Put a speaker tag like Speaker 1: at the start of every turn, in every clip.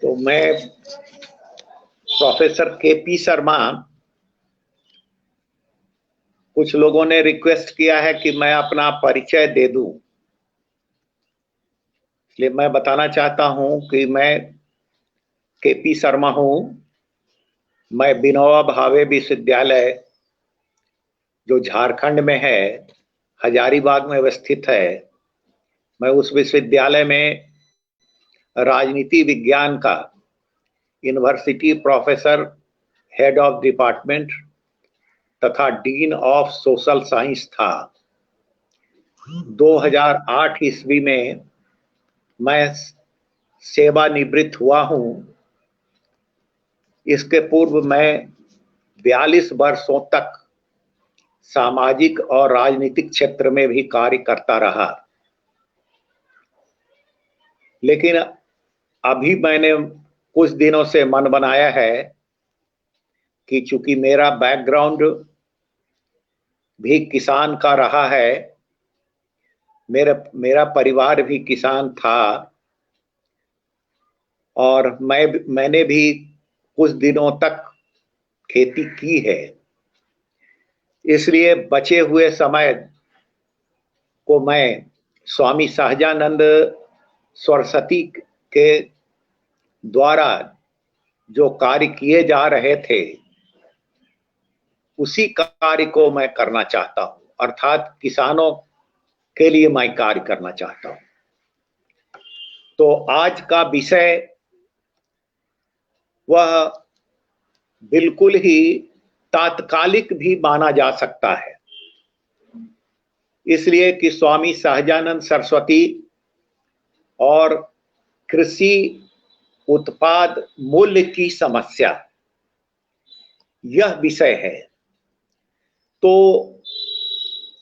Speaker 1: तो मैं professor KP. Sharma, कुछ लोगों ने रिक्वेस्ट किया है कि मैं अपना परिचय दे दूं, इसलिए मैं बताना चाहता हूं कि मैं के.पी. शर्मा हूं। मैं विनोबा भावे विश्वविद्यालय, जो झारखंड में है, हजारीबाग में अवस्थित है, मैं उस विश्वविद्यालय में राजनीति विज्ञान का university professor, head of department तथा डीन ऑफ सोशल साइंस था। 2008 ईस्वी में मैं सेवानिवृत्त हुआ हूं। इसके पूर्व मैं 42 वर्षों तक सामाजिक और राजनीतिक क्षेत्र में भी कार्य करता रहा, लेकिन अभी मैंने कुछ दिनों से मन बनाया है कि चूंकि मेरा बैकग्राउंड भी किसान का रहा है, मेरा परिवार भी किसान था और मैंने भी कुछ दिनों तक खेती की है, इसलिए बचे हुए समय को मैं स्वामी सहजानंद सरस्वती के द्वारा जो कार्य किए जा रहे थे उसी कार्य को मैं करना चाहता हूं, अर्थात किसानों के लिए मैं कार्य करना चाहता हूं। तो आज का विषय वह बिल्कुल ही तात्कालिक भी माना जा सकता है, इसलिए कि स्वामी सहजानंद सरस्वती और कृषि उत्पाद मूल्य की समस्या, यह विषय है। तो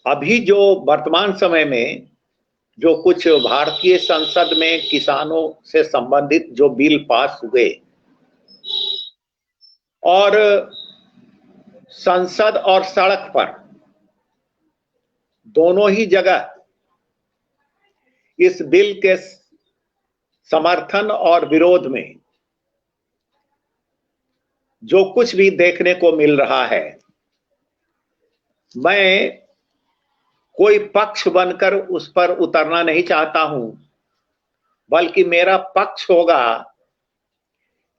Speaker 1: अभी जो वर्तमान समय में जो कुछ भारतीय संसद में किसानों से संबंधित जो बिल पास हुए और संसद और सड़क पर दोनों ही जगह इस बिल के समर्थन और विरोध में जो कुछ भी देखने को मिल रहा है, मैं कोई पक्ष बनकर उस पर उतरना नहीं चाहता हूं, बल्कि मेरा पक्ष होगा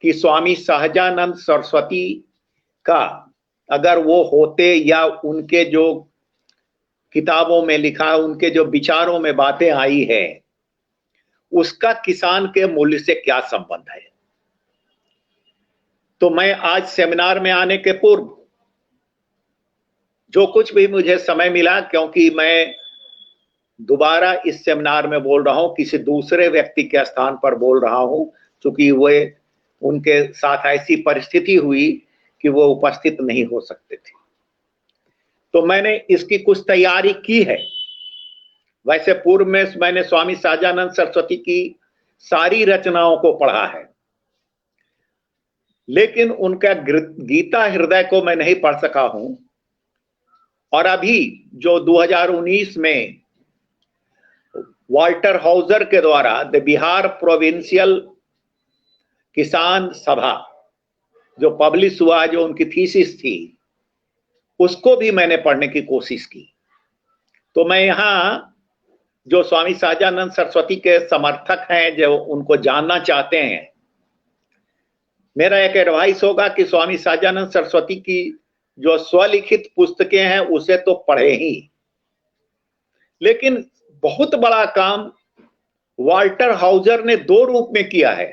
Speaker 1: कि स्वामी सहजानंद सरस्वती का अगर वो होते या उनके जो किताबों में लिखा, उनके जो विचारों में बातें आई है, उसका किसान के मूल्य से क्या संबंध है। तो मैं आज सेमिनार में आने के पूर्व जो कुछ भी मुझे समय मिला, क्योंकि मैं दोबारा इस सेमिनार में बोल रहा हूं, किसी दूसरे व्यक्ति के स्थान पर बोल रहा हूं, क्योंकि वे उनके साथ ऐसी परिस्थिति हुई कि वो उपस्थित नहीं हो सकते थे। तो मैंने इसकी कुछ तैयारी की है। वैसे पूर्व में मैंने स्वामी सहजानंद सरस्वती की सारी रचनाओं को पढ़ा है, लेकिन उनका गीता हृदय को मैं नहीं पढ़ सका हूं। और अभी जो 2019 में वाल्टर हाउजर के द्वारा द बिहार प्रोविंशियल किसान सभा जो पब्लिश हुआ, जो उनकी थीसिस थी, उसको भी मैंने पढ़ने की कोशिश की। तो मैं यहां जो स्वामी सहजानंद सरस्वती के समर्थक हैं, जो उनको जानना चाहते हैं, मेरा एक एडवाइस होगा कि स्वामी सहजानंद सरस्वती की जो स्वलिखित पुस्तकें हैं उसे तो पढ़े ही, लेकिन बहुत बड़ा काम वाल्टर हाउजर ने दो रूप में किया है।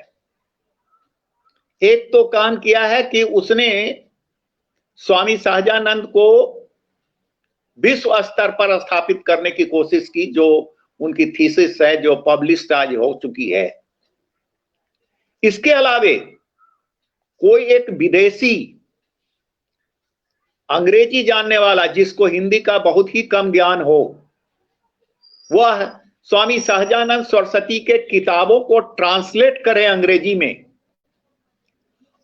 Speaker 1: एक तो काम किया है कि उसने स्वामी सहजानंद को विश्व स्तर पर स्थापित करने की कोशिश की, जो उनकी थीसिस है, जो पब्लिश आज हो चुकी है। इसके अलावे कोई एक विदेशी अंग्रेजी जानने वाला, जिसको हिंदी का बहुत ही कम ज्ञान हो, वह स्वामी सहजानंद सरस्वती के किताबों को ट्रांसलेट करे अंग्रेजी में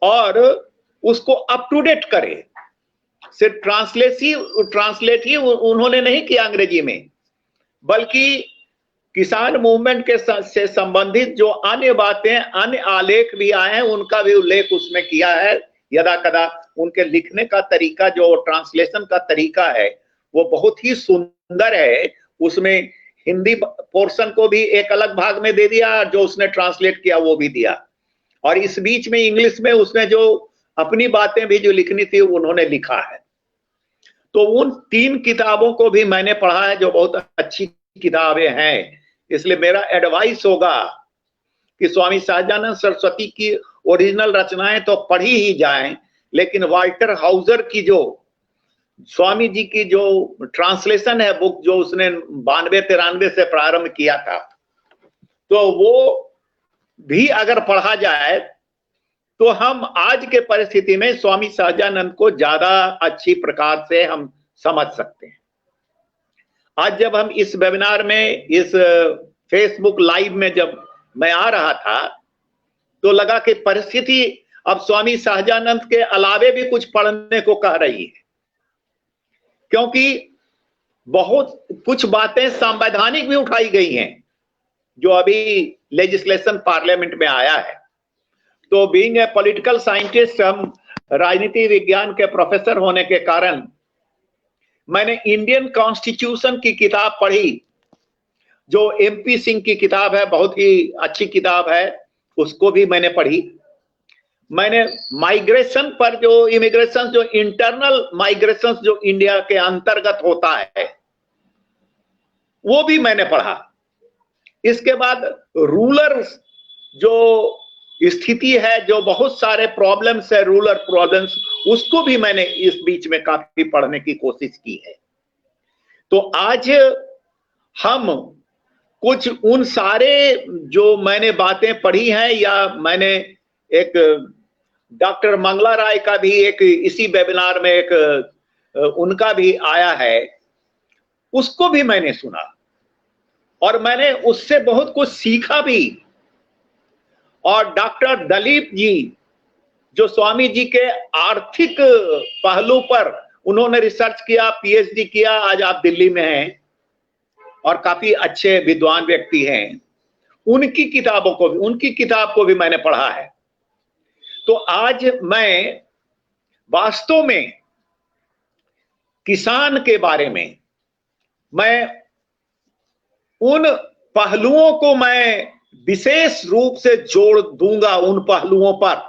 Speaker 1: और उसको अप टू डेट करे। सिर्फ ट्रांसलेट ही उन्होंने नहीं किया अंग्रेजी में, बल्कि किसान मूवमेंट के से संबंधित जो अन्य बातें, अन्य आलेख भी आए हैं, उनका भी उल्लेख उसमें किया है यदा कदा। उनके लिखने का तरीका, जो ट्रांसलेशन का तरीका है, वो बहुत ही सुंदर है। उसमें हिंदी पोर्शन को भी एक अलग भाग में दे दिया, जो उसने ट्रांसलेट किया वो भी दिया, और इस बीच में इंग्लिश में उसने जो अपनी बातें भी जो लिखनी थी उन्होंने लिखा है। तो उन 3 किताबों को भी मैंने पढ़ा है, जो बहुत अच्छी किताबें हैं। इसलिए मेरा एडवाइस होगा कि स्वामी सहजानंद सरस्वती की ओरिजिनल रचनाएं तो पढ़ी ही जाएं, लेकिन वाल्टर हाउजर की जो स्वामी जी की जो ट्रांसलेशन है बुक, जो उसने 92-93 से प्रारंभ किया था, तो वो भी अगर पढ़ा जाए तो हम आज के परिस्थिति में स्वामी सहजानंद को ज्यादा अच्छी प्रकार से हम समझ सकते हैं। आज जब हम इस वेबिनार में, इस फेसबुक लाइव में जब मैं आ रहा था, तो लगा कि परिस्थिति अब स्वामी सहजानंद के अलावे भी कुछ पढ़ने को कह रही है, क्योंकि बहुत कुछ बातें संवैधानिक भी उठाई गई हैं, जो अभी लेजिस्लेशन पार्लियामेंट में आया है। तो बीइंग ए पॉलिटिकल साइंटिस्ट, हम राजनीति विज्ञान के प्रोफेसर होने के कारण मैंने इंडियन कॉन्स्टिट्यूशन की किताब पढ़ी, जो MP सिंह की किताब है, बहुत ही अच्छी किताब है, उसको भी मैंने पढ़ी। मैंने माइग्रेशन पर, जो इमिग्रेशन, जो इंटरनल माइग्रेशन जो इंडिया के अंतर्गत होता है, वो भी मैंने पढ़ा। इसके बाद रूरल जो स्थिति है, जो बहुत सारे प्रॉब्लम्स है, रूरल प्रॉब्लम्स, उसको भी मैंने इस बीच में काफी पढ़ने की कोशिश की है। तो आज हम कुछ उन सारे जो मैंने बातें पढ़ी हैं, या मैंने एक डॉक्टर मंगला राय का भी एक इसी वेबिनार में एक उनका भी आया है, उसको भी मैंने सुना और मैंने उससे बहुत कुछ सीखा भी। और डॉक्टर दलीप जी, जो स्वामी जी के आर्थिक पहलू पर उन्होंने रिसर्च किया, PhD किया, आज आप दिल्ली में हैं और काफी अच्छे विद्वान व्यक्ति हैं, उनकी किताबों को भी, उनकी किताब को भी मैंने पढ़ा है। तो आज मैं वास्तव में किसान के बारे में, मैं उन पहलुओं को मैं विशेष रूप से जोड़ दूंगा, उन पहलुओं पर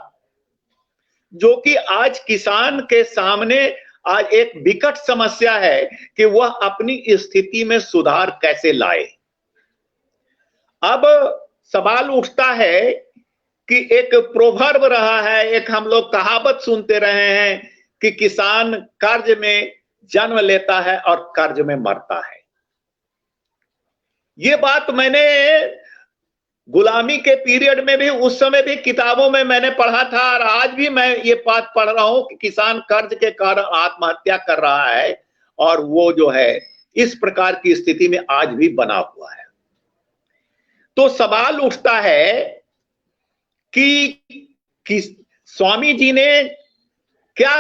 Speaker 1: जो कि आज किसान के सामने आज एक विकट समस्या है कि वह अपनी स्थिति में सुधार कैसे लाए। अब सवाल उठता है कि एक प्रोवर्ब रहा है, एक हम लोग कहावत सुनते रहे हैं कि किसान कर्ज में जन्म लेता है और कर्ज में मरता है। ये बात मैंने गुलामी के पीरियड में भी, उस समय भी किताबों में मैंने पढ़ा था, और आज भी मैं ये बात पढ़ रहा हूं कि किसान कर्ज के कारण आत्महत्या कर रहा है, और वो जो है इस प्रकार की स्थिति में आज भी बना हुआ है। तो सवाल उठता है कि स्वामी जी ने क्या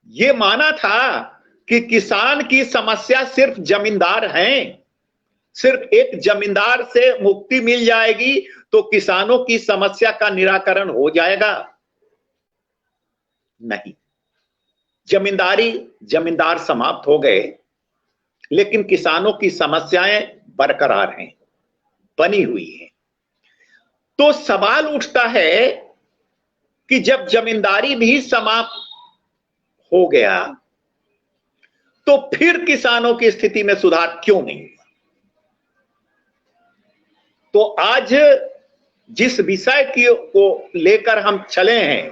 Speaker 1: ये माना था कि किसान की समस्या सिर्फ जमींदार हैं, सिर्फ एक जमींदार से मुक्ति मिल जाएगी तो किसानों की समस्या का निराकरण हो जाएगा? नहीं, जमींदार समाप्त हो गए, लेकिन किसानों की समस्याएं बरकरार हैं, बनी हुई हैं। तो सवाल उठता है कि जब जमींदारी भी समाप्त हो गया तो फिर किसानों की स्थिति में सुधार क्यों नहीं हुआ? तो आज जिस विषय को लेकर हम चले हैं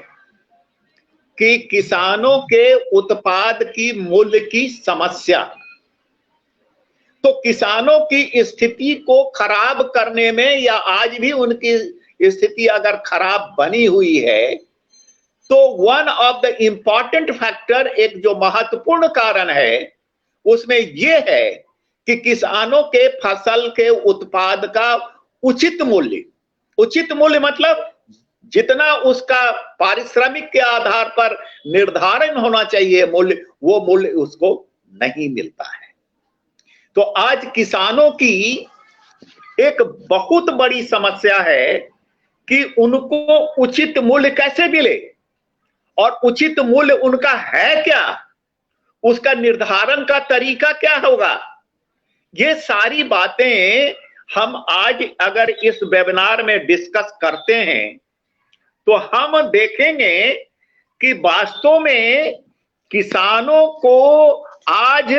Speaker 1: कि किसानों के उत्पाद की मूल्य की समस्या, तो किसानों की स्थिति को खराब करने में, या आज भी उनकी स्थिति अगर खराब बनी हुई है, तो one of the important factor, एक जो महत्वपूर्ण कारण है, उसमें यह है कि किसानों के फसल के उत्पाद का उचित मूल्य मतलब जितना उसका पारिश्रमिक के आधार पर निर्धारण होना चाहिए मूल्य, वो मूल्य उसको नहीं मिलता है। तो आज किसानों की एक बहुत बड़ी समस्या है कि उनको उचित मूल्य कैसे मिले और उचित मूल्य उनका है क्या, उसका निर्धारण का तरीका क्या होगा। ये सारी बातें हम आज अगर इस वेबिनार में डिस्कस करते हैं तो हम देखेंगे कि वास्तव में किसानों को आज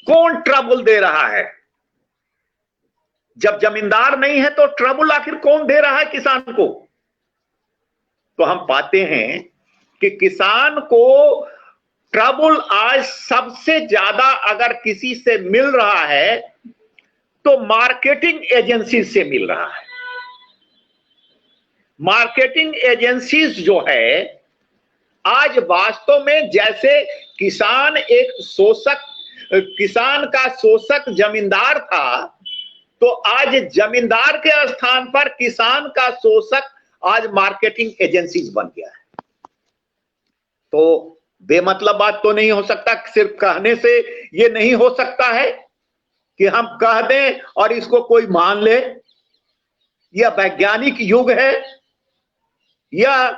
Speaker 1: कौन ट्रबल दे रहा है। जब जमींदार नहीं है तो ट्रबल आखिर कौन दे रहा है किसान को। तो हम पाते हैं कि किसान को ट्रबल आज सबसे ज्यादा अगर किसी से मिल रहा है तो मार्केटिंग एजेंसी से मिल रहा है। मार्केटिंग एजेंसीज जो है आज वास्तव में जैसे किसान एक शोषक, किसान का शोषक जमींदार था, तो आज जमींदार के स्थान पर किसान का शोषक आज मार्केटिंग एजेंसीज बन गया है। तो बेमतलब बात तो नहीं हो सकता, सिर्फ कहने से ये नहीं हो सकता है कि हम कह दें और इसको कोई मान ले। यह वैज्ञानिक युग है या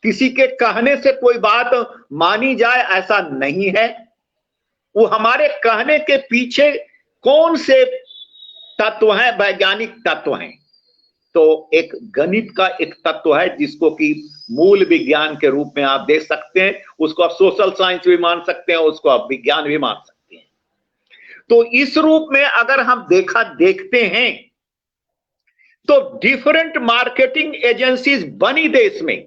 Speaker 1: किसी के कहने से कोई बात मानी जाए, ऐसा नहीं है। वो हमारे कहने के पीछे कौन से तत्व हैं, वैज्ञानिक तत्व हैं। तो एक गणित का एक तत्व है जिसको कि मूल विज्ञान के रूप में आप देख सकते हैं, उसको आप सोशल साइंस भी मान सकते हैं, उसको आप विज्ञान भी मान सकते हैं। तो इस रूप में अगर हम देखते हैं तो डिफरेंट मार्केटिंग एजेंसीज बनी देश में।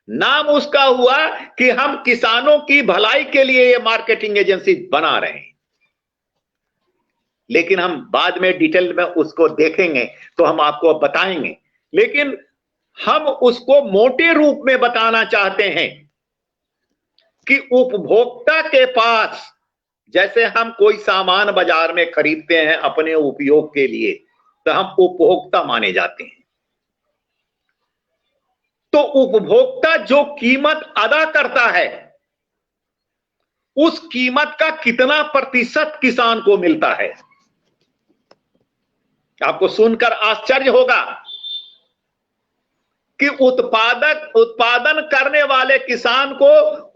Speaker 1: नाम उसका हुआ कि हम किसानों की भलाई के लिए ये मार्केटिंग एजेंसी बना रहे हैं, लेकिन हम बाद में डिटेल में उसको देखेंगे तो हम आपको बताएंगे। लेकिन हम उसको मोटे रूप में बताना चाहते हैं कि उपभोक्ता के पास, जैसे हम कोई सामान बाजार में खरीदते हैं अपने उपयोग के लिए तो हम उपभोक्ता माने जाते हैं। तो उपभोक्ता जो कीमत अदा करता है उस कीमत का कितना प्रतिशत किसान को मिलता है। आपको सुनकर आश्चर्य होगा कि उत्पादन करने वाले किसान को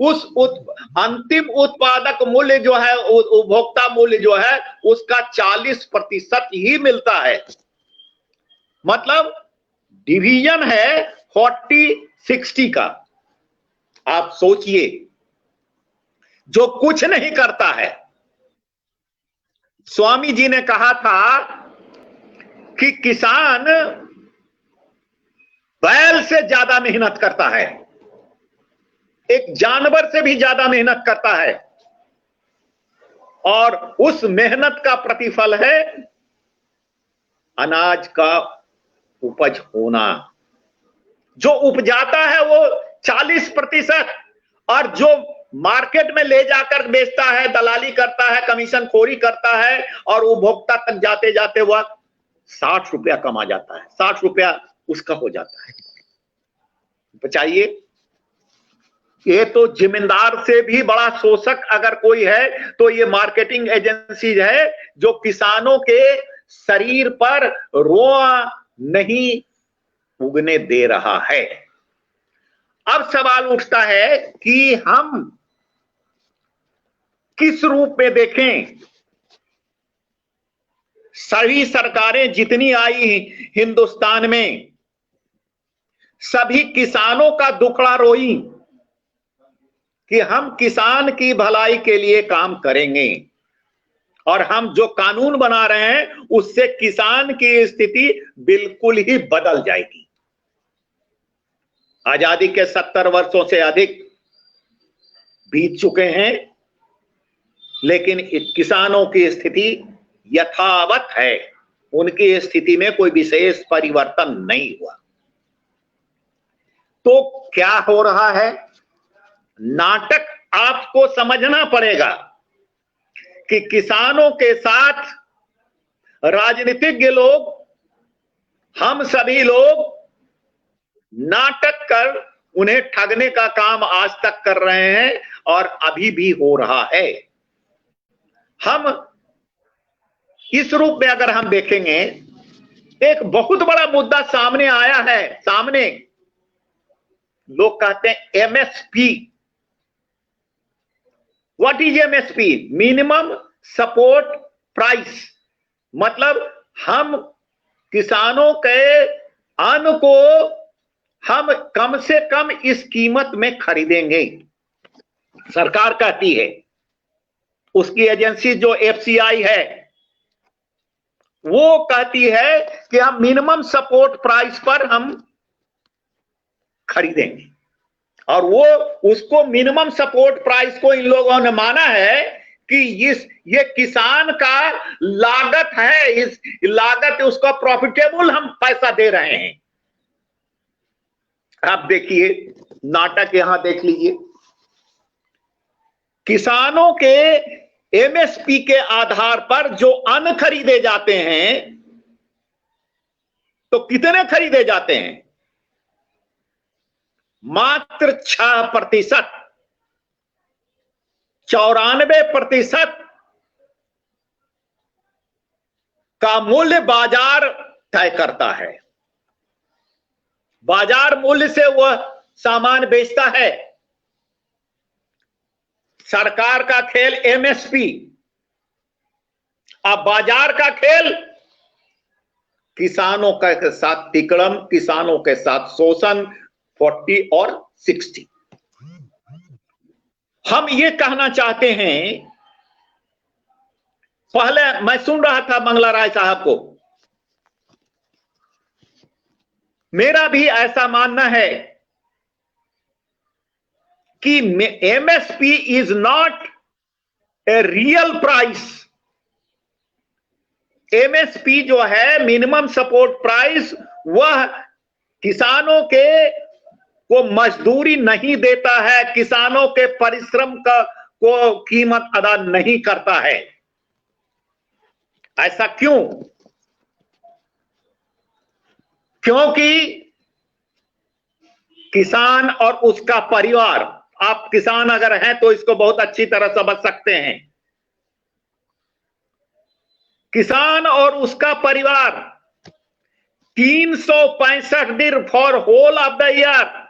Speaker 1: उस अंतिम उत्पादक मूल्य जो है, उपभोक्ता मूल्य जो है, उसका 40% ही मिलता है। मतलब डिवीजन है 40-60 का। आप सोचिए, जो कुछ नहीं करता है। स्वामी जी ने कहा था कि किसान बैल से ज्यादा मेहनत करता है, एक जानवर से भी ज्यादा मेहनत करता है, और उस मेहनत का प्रतिफल है अनाज का उपज होना। जो उपजाता है वो 40%, और जो मार्केट में ले जाकर बेचता है, दलाली करता है, कमीशन खोरी करता है और उपभोक्ता तक जाते जाते वह 60 रुपया कमा जाता है, 60 रुपया उसका हो जाता है। बचाइए, ये तो जिम्मेदार से भी बड़ा शोषक अगर कोई है तो ये मार्केटिंग एजेंसी है जो किसानों के शरीर पर रोआ नहीं उगने दे रहा है। अब सवाल उठता है कि हम किस रूप में देखें। सभी सरकारें जितनी आई हिंदुस्तान में, सभी किसानों का दुखड़ा रोई कि हम किसान की भलाई के लिए काम करेंगे और हम जो कानून बना रहे हैं उससे किसान की स्थिति बिल्कुल ही बदल जाएगी। आजादी के 70 वर्षों से अधिक बीत चुके हैं, लेकिन किसानों की स्थिति यथावत है, उनकी स्थिति में कोई विशेष परिवर्तन नहीं हुआ। तो क्या हो रहा है? नाटक आपको समझना पड़ेगा कि किसानों के साथ राजनीतिज्ञ लोग, हम सभी लोग नाटक कर उन्हें ठगने का काम आज तक कर रहे हैं और अभी भी हो रहा है। हम इस रूप में अगर हम देखेंगे, एक बहुत बड़ा मुद्दा सामने आया है। सामने लोग कहते हैं MSP. What is MSP? Minimum support price. मतलब हम किसानों के अन्न को हम कम से कम इस कीमत में खरीदेंगे। सरकार कहती है, उसकी एजेंसी जो एफसीआई है वो कहती है कि हम मिनिमम सपोर्ट प्राइस पर हम खरीदेंगे। और वो उसको मिनिमम सपोर्ट प्राइस को इन लोगों ने माना है कि ये किसान का लागत है, इस लागत उसका प्रॉफिटेबल हम पैसा दे रहे हैं। आप देखिए नाटक, यहां देख लीजिए, किसानों के एमएसपी के आधार पर जो अन्न खरीदे जाते हैं, तो कितने खरीदे जाते हैं? मात्र 6%। 94% का मूल्य बाजार तय करता है। बाजार मूल्य से वह सामान बेचता है। सरकार का खेल एमएसपी, अब बाजार का खेल किसानों के साथ तिकड़म, किसानों के साथ शोषण, 40 और 60। हम ये कहना चाहते हैं, पहले मैं सुन रहा था मंगला राय साहब को, मेरा भी ऐसा मानना है कि MSP is not a real price. MSP जो है, मिनिमम सपोर्ट प्राइस, वह किसानों के को मजदूरी नहीं देता है, किसानों के परिश्रम का को कीमत अदा नहीं करता है। ऐसा क्यों? क्योंकि किसान और उसका परिवार, आप किसान अगर हैं तो इसको बहुत अच्छी तरह समझ सकते हैं, किसान और उसका परिवार 365 दिन for whole of the year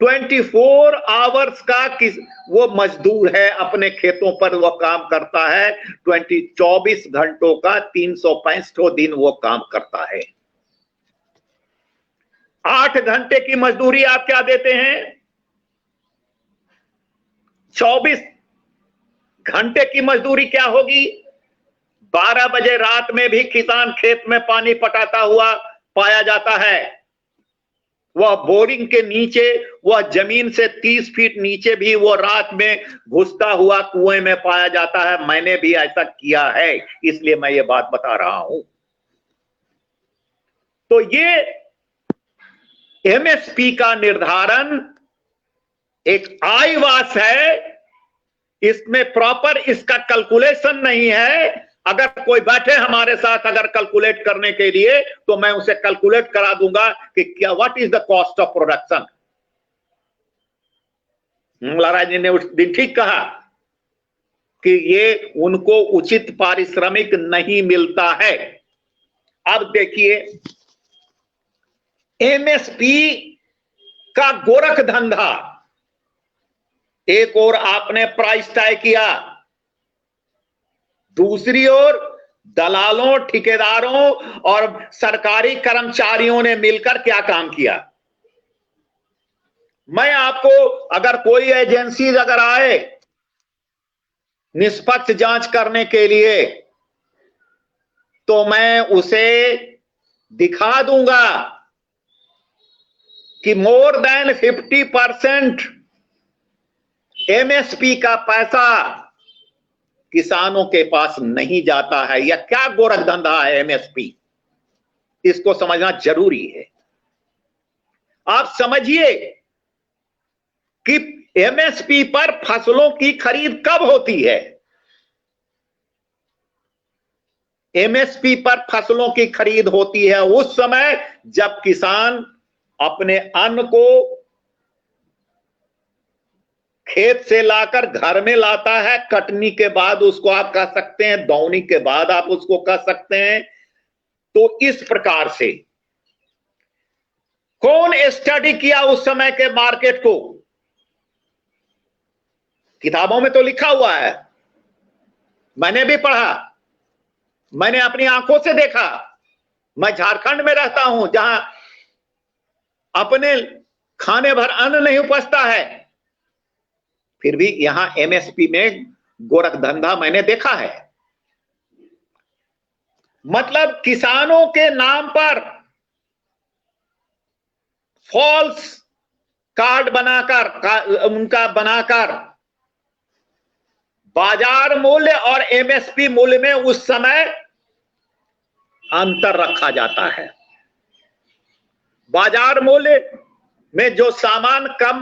Speaker 1: 24 hours का वो मजदूर है, अपने खेतों पर वो काम करता है। 24 घंटों का 365 दिन वो काम करता है। 8 घंटे की मजदूरी आप क्या देते हैं? 24 घंटे की मजदूरी क्या होगी? 12 बजे रात में भी किसान खेत में पानी पटाता हुआ पाया जाता है। वह बोरिंग के नीचे, वह जमीन से 30 फीट नीचे भी वो रात में घुसता हुआ कुएं में पाया जाता है। मैंने भी ऐसा किया है, इसलिए मैं ये बात बता रहा हूं। तो ये एमएसपी का निर्धारण एक आईवास है, इसमें प्रॉपर इसका कैलकुलेशन नहीं है। अगर कोई बैठे हमारे साथ अगर कैलकुलेट करने के लिए, तो मैं उसे कैलकुलेट करा दूंगा कि क्या, what is the cost of production. Mangala ji ने उस दिन ठीक कहा कि ये उनको उचित पारिश्रमिक नहीं मिलता है। अब देखिए, एमएसपी का गोरख धंधा, एक ओर आपने प्राइस तय किया, दूसरी ओर दलालों, ठेकेदारों और सरकारी कर्मचारियों ने मिलकर क्या काम किया। मैं आपको, अगर कोई एजेंसी अगर आए निष्पक्ष जांच करने के लिए, तो मैं उसे दिखा दूंगा कि मोर देन 50% एमएसपी का पैसा किसानों के पास नहीं जाता है। यह क्या गोरख धंधा है एमएसपी, इसको समझना जरूरी है। आप समझिए कि एमएसपी पर फसलों की खरीद कब होती है। एमएसपी पर फसलों की खरीद होती है उस समय जब किसान अपने अन्न को खेत से लाकर घर में लाता है, कटनी के बाद उसको आप कह सकते हैं, दौनी के बाद आप उसको कह सकते हैं। तो इस प्रकार से कौन स्टडी किया उस समय के मार्केट को? किताबों में तो लिखा हुआ है, मैंने भी पढ़ा, मैंने अपनी आंखों से देखा। मैं झारखंड में रहता हूं, जहां अपने खाने भर अन्न नहीं उपजता है, फिर भी यहां एमएसपी में गोरख धंधा मैंने देखा है। मतलब किसानों के नाम पर फॉल्स कार्ड बनाकर, उनका बनाकर बाजार मूल्य और एमएसपी मूल्य में उस समय अंतर रखा जाता है। बाजार मूल्य में जो सामान कम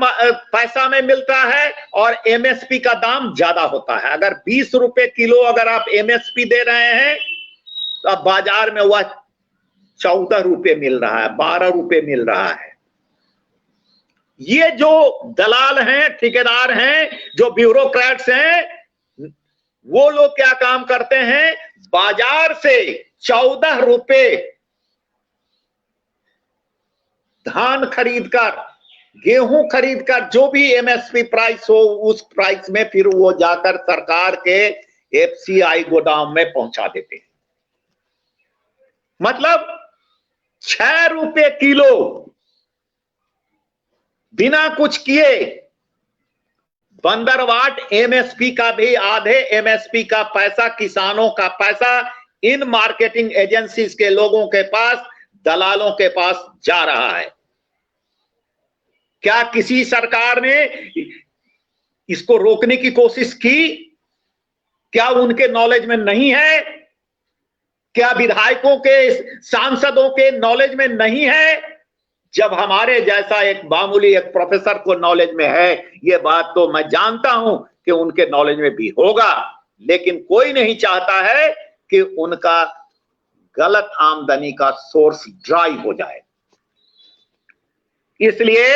Speaker 1: पैसा में मिलता है और एमएसपी का दाम ज्यादा होता है। अगर 20 रुपए किलो अगर आप एमएसपी दे रहे हैं, तो अब बाजार में वह 14 रुपए मिल रहा है, 12 रुपए मिल रहा है। ये जो दलाल हैं, ठेकेदार हैं, जो ब्यूरोक्रेट्स हैं, वो लोग क्या काम करते हैं? बाजार से 14 रुपए धान खरीदकर, गेहूं खरीदकर, जो भी एमएसपी प्राइस हो उस प्राइस में फिर वो जाकर सरकार के एफसीआई गोदाम में पहुंचा देते हैं। मतलब 6 रुपए किलो बिना कुछ किए बंदरवाट एमएसपी का भी आधे एमएसपी का पैसा, किसानों का पैसा इन मार्केटिंग एजेंसीज के लोगों के पास, दलालों के पास जा रहा है। क्या किसी सरकार ने इसको रोकने की कोशिश की? क्या उनके नॉलेज में नहीं है? क्या विधायकों के, सांसदों के नॉलेज में नहीं है? जब हमारे जैसा एक मामूली एक प्रोफेसर को नॉलेज में है, ये बात तो मैं जानता हूं कि उनके नॉलेज में भी होगा, लेकिन कोई नहीं चाहता है कि उनका गलत आमदनी का सोर्स ड्राई हो जाए। इसलिए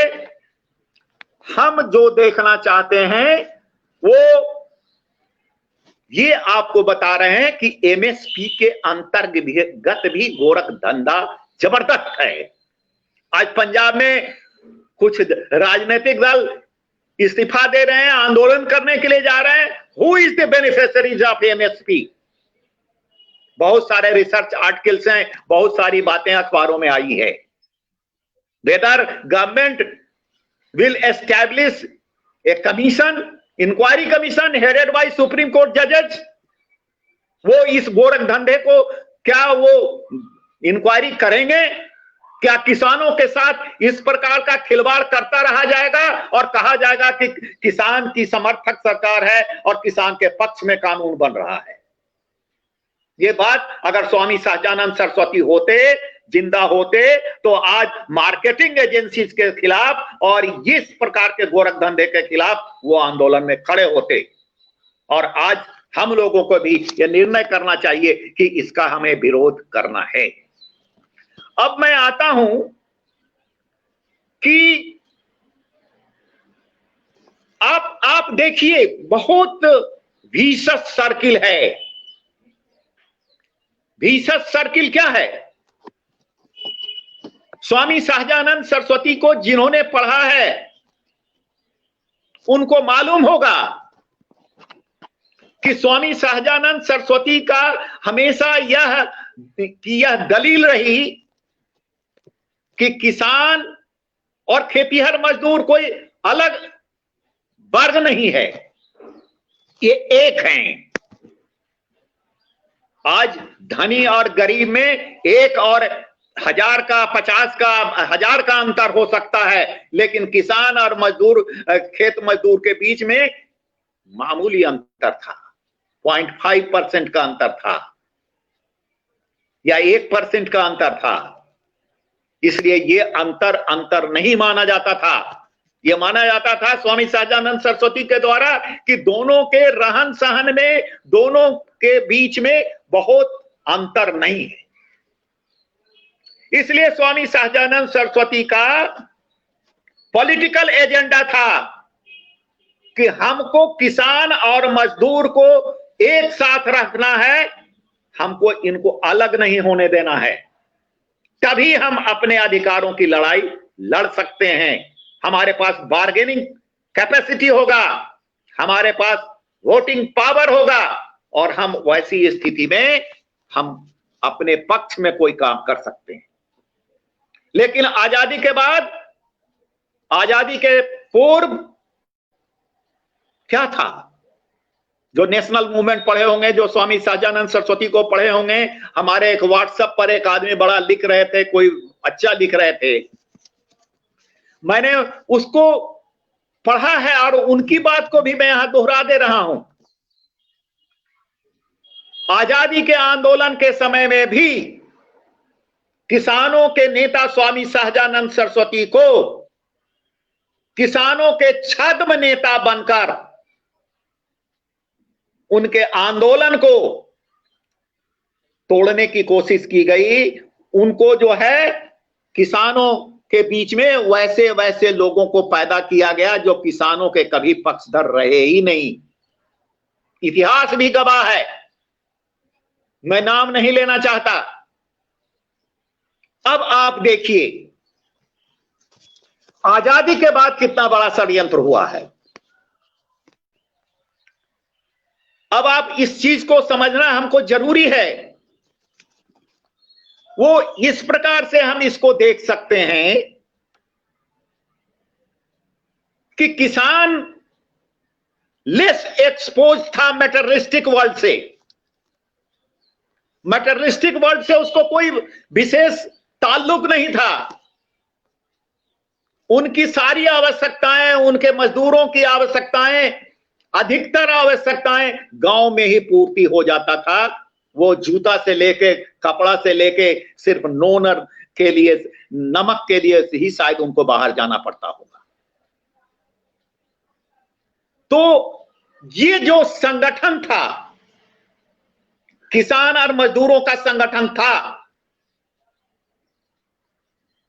Speaker 1: हम जो देखना चाहते हैं वो ये आपको बता रहे हैं कि एमएसपी के अंतर्गत भी गोरख धंधा जबरदस्त है। आज पंजाब में कुछ राजनीतिक दल इस्तीफा दे रहे हैं, आंदोलन करने के लिए जा रहे हैं। Who is the beneficiaries of MSP? बहुत सारे रिसर्च आर्टिकल्स हैं, बहुत सारी बातें अखबारों में आई है। Whether government will establish a commission, inquiry commission headed by supreme court जजेस, वो इस गोरख धंधे को क्या वो इंक्वायरी करेंगे? क्या किसानों के साथ इस प्रकार का खिलवाड़ करता रहा जाएगा और कहा जाएगा कि किसान की समर्थक सरकार है और किसान के पक्ष में कानून बन रहा है? ये बात अगर स्वामी सहजानंद सरस्वती होते, जिंदा होते, तो आज मार्केटिंग एजेंसीज के खिलाफ और इस प्रकार के गोरख धंधे के खिलाफ वो आंदोलन में खड़े होते। और आज हम लोगों को भी यह निर्णय करना चाहिए कि इसका हमें विरोध करना है। अब मैं आता हूं कि आप देखिए, बहुत विशेष सर्किल है। विशेष सर्किल क्या है? स्वामी सहजानंद सरस्वती को जिन्होंने पढ़ा है उनको मालूम होगा कि स्वामी सहजानंद सरस्वती का हमेशा यह दलील रही कि किसान और खेतिहर मजदूर कोई अलग वर्ग नहीं है, ये एक हैं। आज धनी और गरीब में 1 और 1000 का, 50 का, 1000 का अंतर हो सकता है, लेकिन किसान और मजदूर, खेत मजदूर के बीच में मामूली अंतर था, 0.5% का अंतर था या 1% का अंतर था। इसलिए ये अंतर नहीं माना जाता था। यह माना जाता था स्वामी सहजानंद सरस्वती के द्वारा कि दोनों के रहन सहन में, दोनों के बीच में बहुत अंतर नहीं है। इसलिए स्वामी सहजानंद सरस्वती का पॉलिटिकल एजेंडा था कि हमको किसान और मजदूर को एक साथ रखना है, हमको इनको अलग नहीं होने देना है, तभी हम अपने अधिकारों की लड़ाई लड़ सकते हैं। हमारे पास बार्गेनिंग कैपेसिटी होगा, हमारे पास वोटिंग पावर होगा, और हम वैसी स्थिति में हम अपने पक्ष में कोई काम कर सकते हैं। लेकिन आजादी के बाद, आजादी के पूर्व क्या था? जो नेशनल मूवमेंट पढ़े होंगे, जो स्वामी सहजानंद सरस्वती को पढ़े होंगे, हमारे एक व्हाट्सएप पर एक आदमी बड़ा लिख रहे थे, कोई अच्छा लिख रहे थे, मैंने उसको पढ़ा है और उनकी बात को भी मैं यहां दोहरा दे रहा हूं। आजादी के आंदोलन के समय में भी किसानों के नेता स्वामी सहजानंद सरस्वती को किसानों के छद्म नेता बनकर उनके आंदोलन को तोड़ने की कोशिश की गई। उनको जो है किसानों के बीच में वैसे वैसे लोगों को पैदा किया गया जो किसानों के कभी पक्षधर रहे ही नहीं। इतिहास भी गवाह है, मैं नाम नहीं लेना चाहता। अब आप देखिए आजादी के बाद कितना बड़ा षड्यंत्र हुआ है। अब आप इस चीज को समझना हमको जरूरी है। वो इस प्रकार से हम इसको देख सकते हैं कि किसान लेस एक्सपोज था मैटेरियलिस्टिक वर्ल्ड से। मैटेरियलिस्टिक वर्ल्ड से उसको कोई विशेष ताल्लुक नहीं था। उनकी सारी आवश्यकताएं, उनके मजदूरों की आवश्यकताएं, अधिकतर आवश्यकताएं गांव में ही पूर्ति हो जाता था। वो जूता से लेके, कपड़ा से लेके, सिर्फ नोनर के लिए, नमक के लिए ही शायद उनको बाहर जाना पड़ता होगा। तो ये जो संगठन था, किसान और मजदूरों का संगठन था,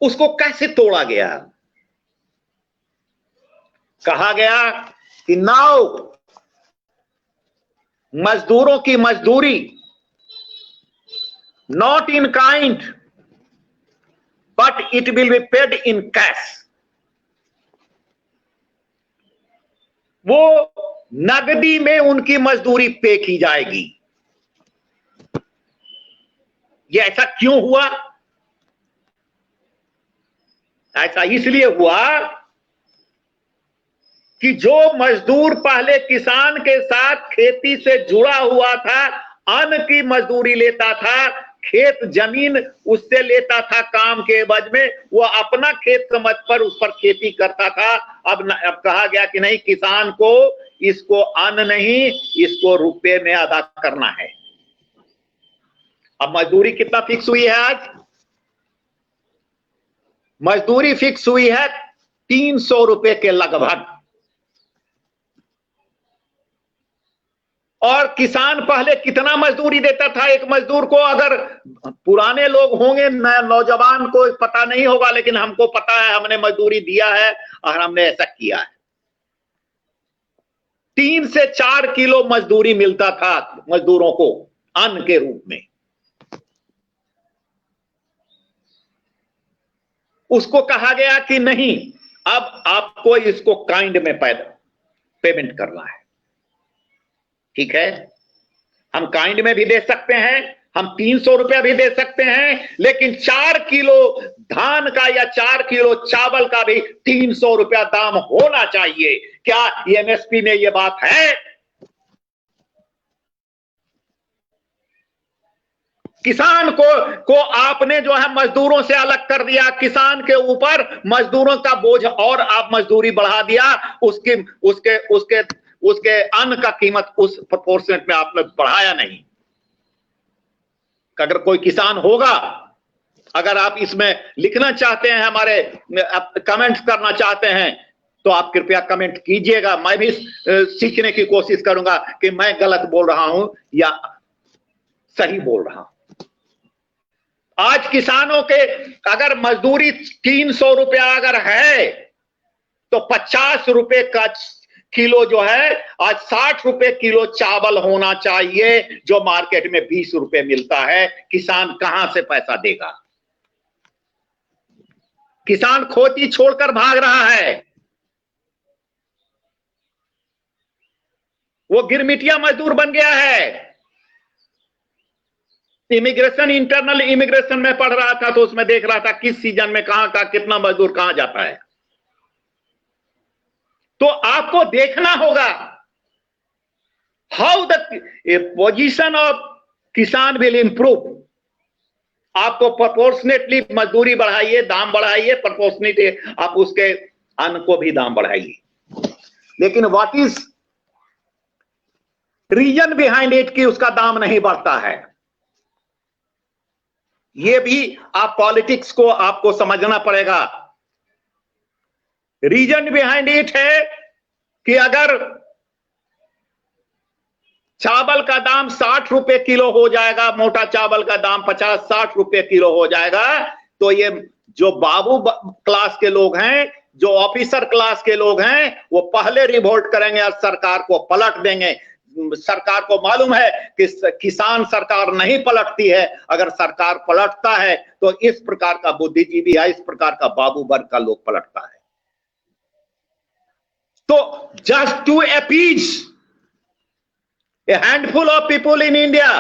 Speaker 1: उसको कैसे तोड़ा गया? कहा गया कि नाउ मजदूरों की मजदूरी not in kind but it will be paid in cash. वो नगदी में उनकी मजदूरी पे की जाएगी। ये ऐसा क्यों हुआ? ऐसा इसलिए हुआ कि जो मजदूर पहले किसान के साथ खेती से जुड़ा हुआ था, अन्न की मजदूरी लेता था, खेत जमीन उससे लेता था काम के एवज में, वो अपना खेत समझ पर उस पर खेती करता था। अब कहा गया कि नहीं, किसान को इसको अन्न नहीं, इसको रुपए में अदा करना है। अब मजदूरी कितना फिक्स हुई है? आज मजदूरी फिक्स हुई है 300 रुपए के लगभग। और किसान पहले कितना मजदूरी देता था एक मजदूर को? अगर पुराने लोग होंगे, नौजवान को पता नहीं होगा, लेकिन हमको पता है, हमने मजदूरी दिया है और हमने ऐसा किया है। 3 से 4 किलो मजदूरी मिलता था मजदूरों को अन्न के रूप में। उसको कहा गया कि नहीं, अब आपको इसको काइंड में पेमेंट करना है। ठीक है, हम काइंड में भी दे सकते हैं, हम 300 रुपया भी दे सकते हैं, लेकिन 4 किलो धान का या 4 किलो चावल का भी 300 रुपया दाम होना चाहिए। क्या एमएसपी में यह बात है? किसान को आपने जो है मजदूरों से अलग कर दिया, किसान के ऊपर मजदूरों का बोझ और आप मजदूरी बढ़ा दिया, उसके अन्न का कीमत उस प्रोपोर्शन में आपने बढ़ाया नहीं। अगर कोई किसान होगा, अगर आप इसमें लिखना चाहते हैं, हमारे कमेंट्स करना चाहते हैं, तो आप कृपया कमेंट कीजिएगा। मैं भी सीखने की कोशिश करूंगा कि मैं गलत बोल रहा हूं या सही बोल रहा हूं। आज किसानों के अगर मजदूरी 300 रुपया अगर है, तो 50 रुपए का किलो जो है, आज 60 रुपए किलो चावल होना चाहिए जो मार्केट में 20 रुपए मिलता है। किसान कहां से पैसा देगा? किसान खेती छोड़कर भाग रहा है, वो गिरमिटिया मजदूर बन गया है। इमिग्रेशन, इंटरनल इमिग्रेशन में पढ़ रहा था तो उसमें देख रहा था किस सीजन में कहां का कितना मजदूर कहां जाता है। तो आपको देखना होगा हाउ द पोजीशन ऑफ किसान विल इंप्रूव। आपको प्रोपोर्शनेटली मजदूरी बढ़ाइए, दाम बढ़ाइए, प्रोपोर्शनेटली आप उसके अन्न को भी दाम बढ़ाइए। लेकिन what is reason behind it कि उसका दाम नहीं बढ़ता है? ये भी आप पॉलिटिक्स को आपको समझना पड़ेगा। रीजन बिहाइंड इट है कि अगर चावल का दाम 60 रुपए किलो हो जाएगा, मोटा चावल का दाम 50-60 रुपए किलो हो जाएगा, तो ये जो बाबू क्लास के लोग हैं, जो ऑफिसर क्लास के लोग हैं, वो पहले रिवोल्ट करेंगे और सरकार को पलट देंगे। सरकार को मालूम है कि किसान सरकार नहीं पलटती है, अगर सरकार पलटता है तो इस प्रकार का बुद्धिजीवी है, इस प्रकार का बाबू वर्ग का लोग पलटता है। तो just to appease a handful of people in India,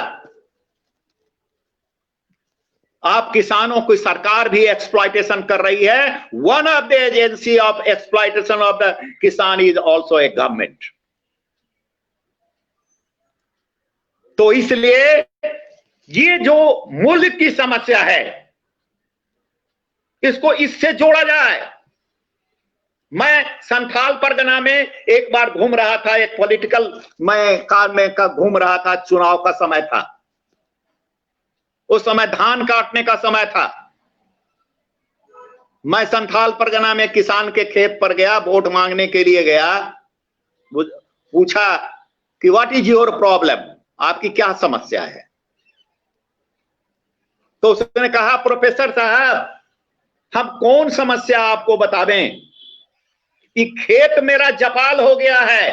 Speaker 1: आप किसानों की सरकार भी एक्सप्लॉइटेशन कर रही है। One of the agency of exploitation of the किसान इज ऑल्सो ए गवर्नमेंट। तो इसलिए ये जो मूल्य की समस्या है, इसको इससे जोड़ा जाए। मैं संथाल परगना में एक बार घूम रहा था, एक पॉलिटिकल मैं कार में घूम रहा था, चुनाव का समय था, उस समय धान काटने का समय था। मैं संथाल परगना में किसान के खेत पर गया, वोट मांगने के लिए गया। पूछा कि व्हाट इज योर प्रॉब्लम, आपकी क्या समस्या है? तो उसने कहा, प्रोफेसर साहब, हम कौन समस्या आपको बता दें कि खेत मेरा जपाल हो गया है।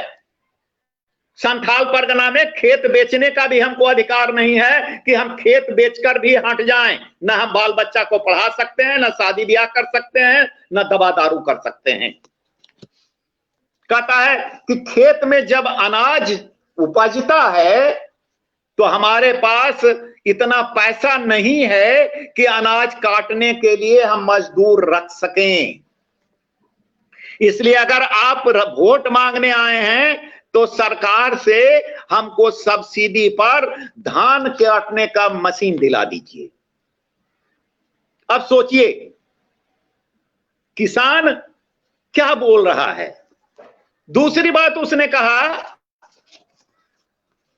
Speaker 1: संथाल परगना में खेत बेचने का भी हमको अधिकार नहीं है कि हम खेत बेचकर भी हट जाएं। न हम बाल बच्चा को पढ़ा सकते हैं, न शादी ब्याह कर सकते हैं, न दवा दारू कर सकते हैं। कहता है कि खेत में जब अनाज उपजता है तो हमारे पास इतना पैसा नहीं है कि अनाज काटने के लिए हम मजदूर रख सकें। इसलिए अगर आप वोट मांगने आए हैं तो सरकार से हमको सब्सिडी पर धान काटने का मशीन दिला दीजिए। अब सोचिए किसान क्या बोल रहा है। दूसरी बात उसने कहा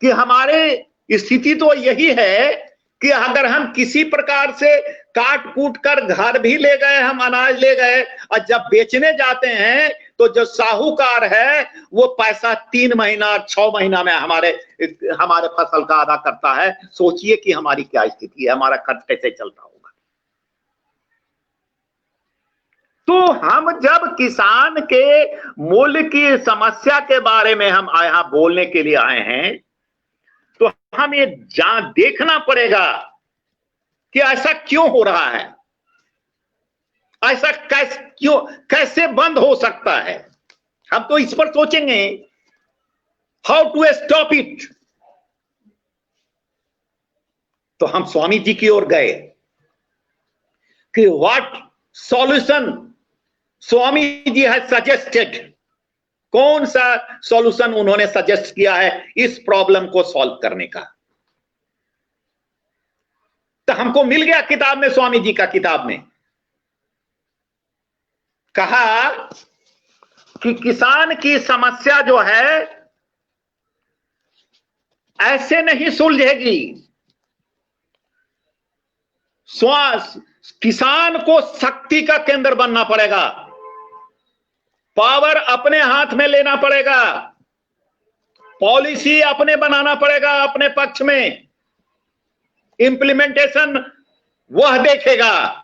Speaker 1: कि हमारे स्थिति तो यही है कि अगर हम किसी प्रकार से काट कूट कर घर भी ले गए, हम अनाज ले गए, और जब बेचने जाते हैं तो जो साहूकार है वो पैसा 3 महीना 6 महीना में हमारे फसल का अदा करता है। सोचिए कि हमारी क्या स्थिति है, हमारा खर्च कैसे चलता होगा। तो हम जब किसान के मूल्य की समस्या के बारे में हम यहां बोलने के लिए आए हैं, तो हम ये देखना पड़ेगा कि ऐसा क्यों हो रहा है, ऐसा कैसे बंद हो सकता है। हम तो इस पर सोचेंगे हाउ टू स्टॉप इट। तो हम स्वामी जी की ओर गए कि what solution Swami ji has suggested, कौन सा सॉल्यूशन उन्होंने सजेस्ट किया है इस प्रॉब्लम को सॉल्व करने का। तो हमको मिल गया किताब में, स्वामी जी का किताब में कहा कि किसान की समस्या जो है ऐसे नहीं सुलझेगी। किसान को शक्ति का केंद्र बनना पड़ेगा, पावर अपने हाथ में लेना पड़ेगा, पॉलिसी अपने बनाना पड़ेगा, अपने पक्ष में इंप्लीमेंटेशन वह देखेगा।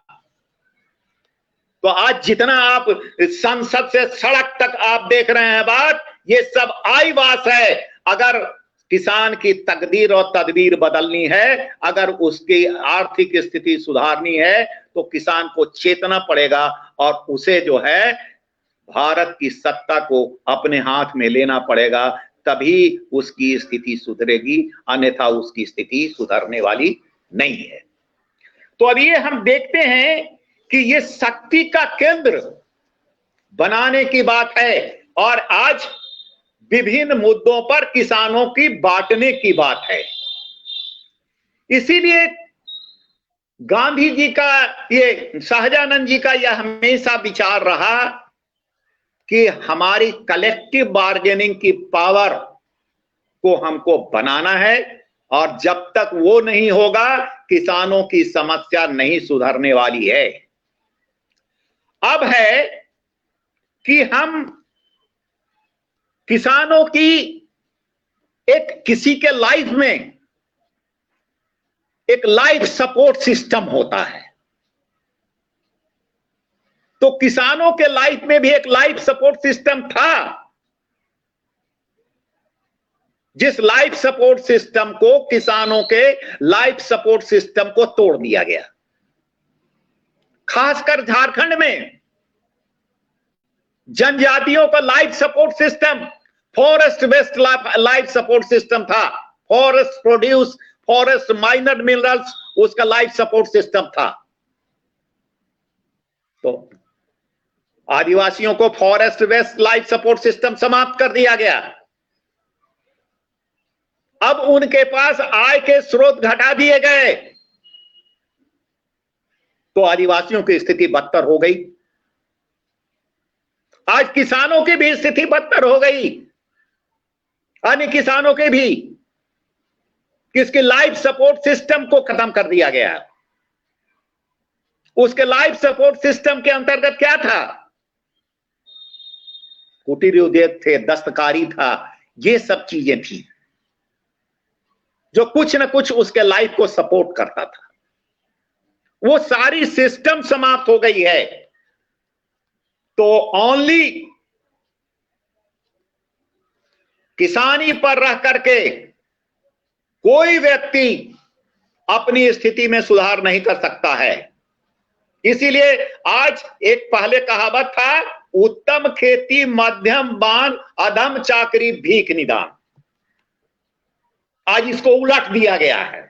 Speaker 1: तो आज जितना आप संसद से सड़क तक आप देख रहे हैं बात, ये सब आईवास है। अगर किसान की तकदीर और तदबीर बदलनी है, अगर उसकी आर्थिक स्थिति सुधारनी है, तो किसान को चेतना पड़ेगा और उसे जो है भारत की सत्ता को अपने हाथ में लेना पड़ेगा, तभी उसकी स्थिति सुधरेगी, अन्यथा उसकी स्थिति सुधरने वाली नहीं है। तो अब ये हम देखते हैं कि ये शक्ति का केंद्र बनाने की बात है और आज विभिन्न मुद्दों पर किसानों की बांटने की बात है। इसीलिए गांधी जी का, ये सहजानंद जी का यह हमेशा विचार रहा कि हमारी कलेक्टिव बार्गेनिंग की पावर को हमको बनाना है और जब तक वो नहीं होगा किसानों की समस्या नहीं सुधरने वाली है। अब है कि हम किसानों की एक, किसी के लाइफ में एक लाइफ सपोर्ट सिस्टम होता है, तो किसानों के लाइफ में भी एक लाइफ सपोर्ट सिस्टम था, जिस लाइफ सपोर्ट सिस्टम को, किसानों के लाइफ सपोर्ट सिस्टम को तोड़ दिया गया। खासकर झारखंड में जनजातियों का life support system forest based life support system था। Forest produce, forest minor minerals, उसका लाइफ सपोर्ट सिस्टम था। तो आदिवासियों को forest based life support system समाप्त कर दिया गया। अब उनके पास आय के स्रोत घटा दिए गए, तो आदिवासियों की स्थिति बदतर हो गई। आज किसानों की भी स्थिति बदतर हो गई, अन्य किसानों के भी, किसके लाइफ सपोर्ट सिस्टम को खत्म कर दिया गया। उसके लाइफ सपोर्ट सिस्टम के अंतर्गत क्या था? कुटीर उद्योग थे, दस्तकारी था, ये सब चीजें थी जो कुछ न कुछ उसके लाइफ को सपोर्ट करता था। वो सारी सिस्टम समाप्त हो गई है। तो ओनली किसानी पर रह करके कोई व्यक्ति अपनी स्थिति में सुधार नहीं कर सकता है। इसीलिए आज एक पहले कहावत था, उत्तम खेती मध्यम बान, अधम चाकरी भीख निदान। आज इसको उलट दिया गया है।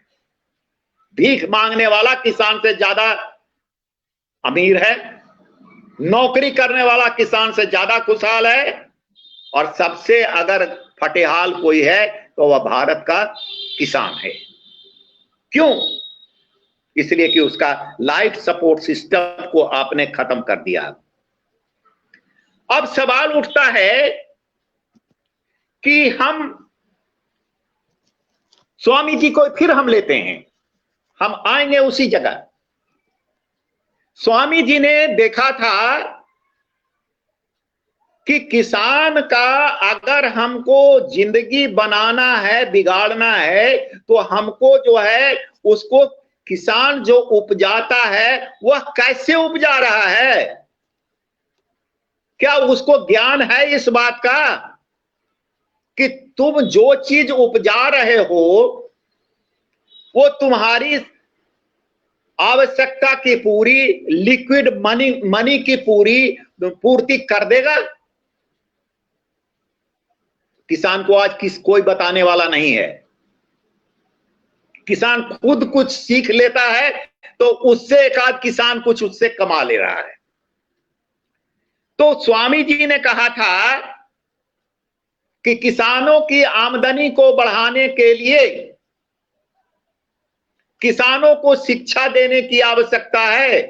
Speaker 1: भीख मांगने वाला किसान से ज्यादा अमीर है, नौकरी करने वाला किसान से ज्यादा खुशहाल है, और सबसे अगर फटेहाल कोई है तो वह भारत का किसान है। क्यों? इसलिए कि उसका लाइफ सपोर्ट सिस्टम को आपने खत्म कर दिया। अब सवाल उठता है कि हम स्वामी जी को फिर हम लेते हैं, हम आएंगे उसी जगह। स्वामी जी ने देखा था कि किसान का अगर हमको जिंदगी बनाना है, बिगाड़ना है, तो हमको जो है उसको, किसान जो उपजाता है वह कैसे उपजा रहा है, क्या उसको ज्ञान है इस बात का कि तुम जो चीज उपजा रहे हो वो तुम्हारी आवश्यकता की पूरी, लिक्विड मनी की पूरी पूर्ति कर देगा? किसान को आज कोई बताने वाला नहीं है। किसान खुद कुछ सीख लेता है तो उससे एक आध किसान कुछ उससे कमा ले रहा है। तो स्वामी जी ने कहा था कि किसानों की आमदनी को बढ़ाने के लिए किसानों को शिक्षा देने की आवश्यकता है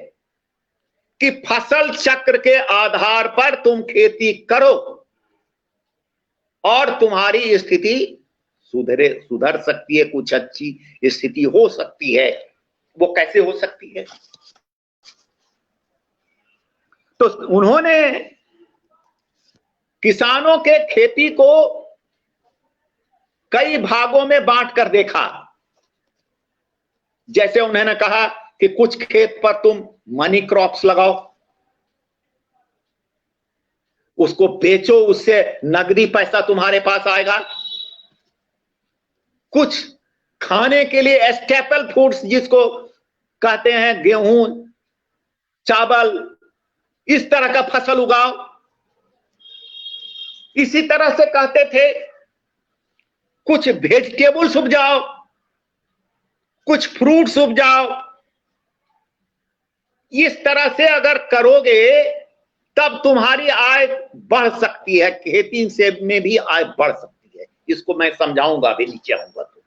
Speaker 1: कि फसल चक्र के आधार पर तुम खेती करो और तुम्हारी स्थिति सुधर सकती है, कुछ अच्छी स्थिति हो सकती है। वो कैसे हो सकती है? तो उन्होंने किसानों के खेती को कई भागों में बांट कर देखा। जैसे उन्होंने कहा कि कुछ खेत पर तुम मनी क्रॉप्स लगाओ, उसको बेचो, उससे नकदी पैसा तुम्हारे पास आएगा। कुछ खाने के लिए स्टेपल फूड्स जिसको कहते हैं, गेहूं, चावल, इस तरह का फसल उगाओ। इसी तरह से कहते थे कुछ वेजिटेबल्स उपजाओ, कुछ फ्रूट्स उपजाओ। इस तरह से अगर करोगे तब तुम्हारी आय बढ़ सकती है, खेती से में भी आय बढ़ सकती है। इसको मैं समझाऊंगा, अभी नीचे आऊंगा तो।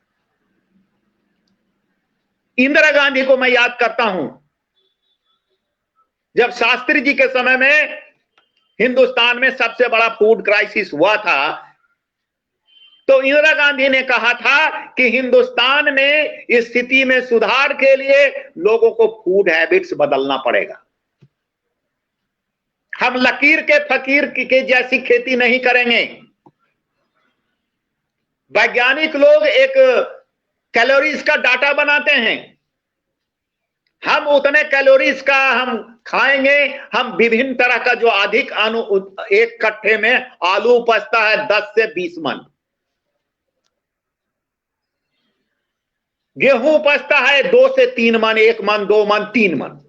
Speaker 1: इंदिरा गांधी को मैं याद करता हूं, जब शास्त्री जी के समय में हिंदुस्तान में सबसे बड़ा फूड क्राइसिस हुआ था, तो इंदिरा गांधी ने कहा था कि हिंदुस्तान में इस स्थिति में सुधार के लिए लोगों को फूड हैबिट्स बदलना पड़ेगा। हम लकीर के फकीर के जैसी खेती नहीं करेंगे। वैज्ञानिक लोग एक कैलोरीज का डाटा बनाते हैं, हम उतने कैलोरीज का हम खाएंगे। हम विभिन्न तरह का जो अधिक एक कट्ठे में आलू उपजता है 10 से 20 मन, गेहूं उपजता है 2 से 3 मन, 1 मन, 2 मन, 3 मन।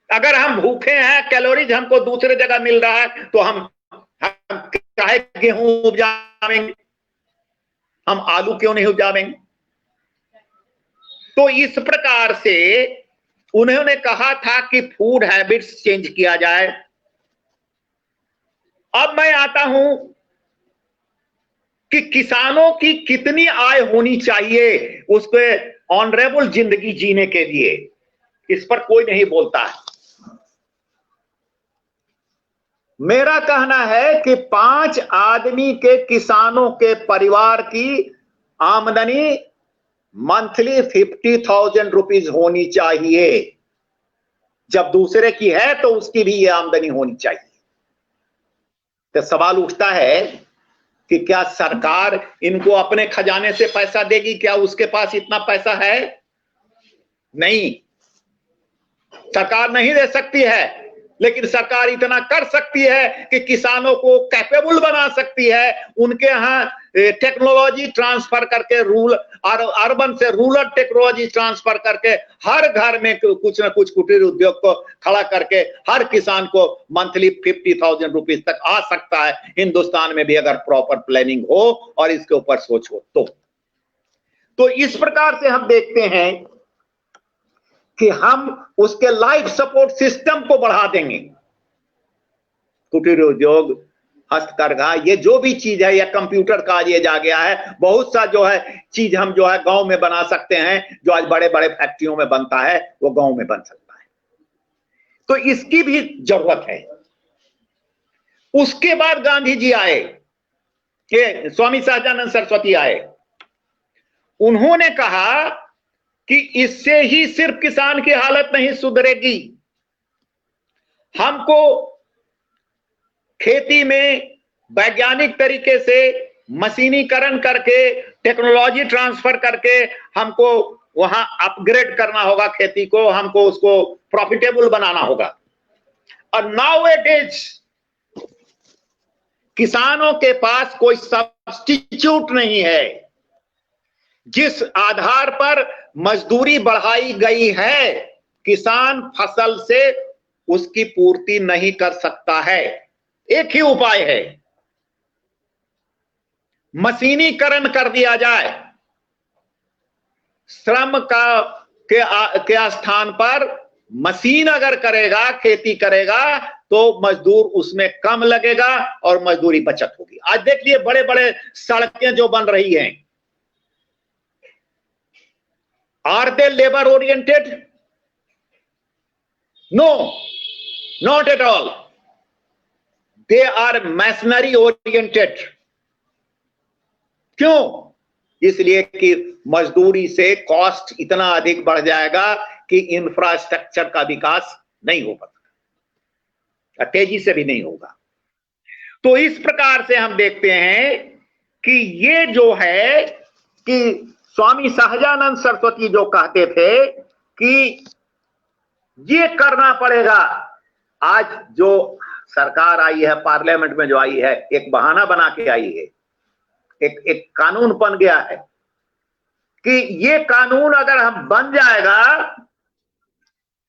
Speaker 1: अगर हम भूखे हैं, कैलोरीज हमको दूसरे जगह मिल रहा है, तो हम काहे गेहूं उपजावेंगे, हम आलू क्यों नहीं उपजावेंगे? तो इस प्रकार से उन्होंने कहा था कि फूड हैबिट्स चेंज किया जाए। अब मैं आता हूं कि किसानों की कितनी आय होनी चाहिए उसके ऑनरेबल जिंदगी जीने के लिए, इस पर कोई नहीं बोलता है। मेरा कहना है कि 5 आदमी के किसानों के परिवार की आमदनी मंथली 50,000 रुपीज होनी चाहिए। जब दूसरे की है तो उसकी भी ये आमदनी होनी चाहिए। तो सवाल उठता है कि क्या सरकार इनको अपने खजाने से पैसा देगी? क्या उसके पास इतना पैसा है? नहीं, सरकार नहीं दे सकती है, लेकिन सरकार इतना कर सकती है कि किसानों को कैपेबल बना सकती है। उनके यहाँ टेक्नोलॉजी ट्रांसफर करके, अर्बन से रूरल टेक्नोलॉजी ट्रांसफर करके हर घर में कुछ ना कुछ कुटीर उद्योग को खड़ा करके हर किसान को मंथली 50,000 रुपीज तक आ सकता है, हिंदुस्तान में भी अगर प्रॉपर प्लानिंग हो और इसके ऊपर सोच हो तो इस प्रकार से हम देखते हैं कि हम उसके लाइफ सपोर्ट सिस्टम को बढ़ा देंगे। कुटीर उद्योग, हस्तकरघा, ये जो भी चीज है, या कंप्यूटर का आज ये जा गया है, बहुत सा जो है चीज हम जो है गांव में बना सकते हैं, जो आज बड़े बड़े फैक्ट्रियों में बनता है वो गांव में बन सकता है। तो इसकी भी जरूरत है। उसके बाद गांधी जी आए, कि स्वामी सहजानंद सरस्वती आए, उन्होंने कहा कि इससे ही सिर्फ किसान की हालत नहीं सुधरेगी, हमको खेती में वैज्ञानिक तरीके से मशीनीकरण करके, टेक्नोलॉजी ट्रांसफर करके हमको वहां अपग्रेड करना होगा खेती को, हमको उसको प्रॉफिटेबल बनाना होगा। और नाउअडेज किसानों के पास कोई सब्स्टिट्यूट नहीं है। जिस आधार पर मजदूरी बढ़ाई गई है, किसान फसल से उसकी पूर्ति नहीं कर सकता है। एक ही उपाय है, मशीनीकरण कर दिया जाए। श्रम के स्थान पर मशीन अगर करेगा, खेती करेगा, तो मजदूर उसमें कम लगेगा और मजदूरी बचत होगी। आज देखिए बड़े बड़े सड़कें जो बन रही हैं, are they labor oriented? No, not at all. They are machinery oriented. क्यों? इसलिए कि मजदूरी से कॉस्ट इतना अधिक बढ़ जाएगा कि इंफ्रास्ट्रक्चर का विकास नहीं हो पाता, तेजी से भी नहीं होगा। तो इस प्रकार से हम देखते हैं कि ये जो है कि स्वामी सहजानंद सरस्वती जो कहते थे कि ये करना पड़ेगा आज जो सरकार आई है, पार्लियामेंट में जो आई है, एक बहाना बना के आई है, एक कानून बन गया है कि ये कानून अगर हम बन जाएगा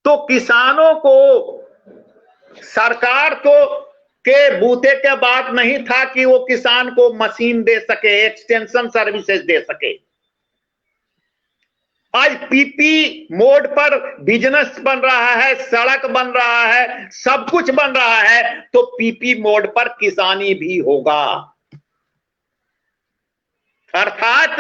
Speaker 1: तो किसानों को सरकार तो के बूते के बात नहीं था कि वो किसान को मशीन दे सके, एक्सटेंशन सर्विसेज दे सके। आज पीपी मोड पर बिजनेस बन रहा है, सड़क बन रहा है, सब कुछ बन रहा है, तो पीपी मोड पर किसानी भी होगा। अर्थात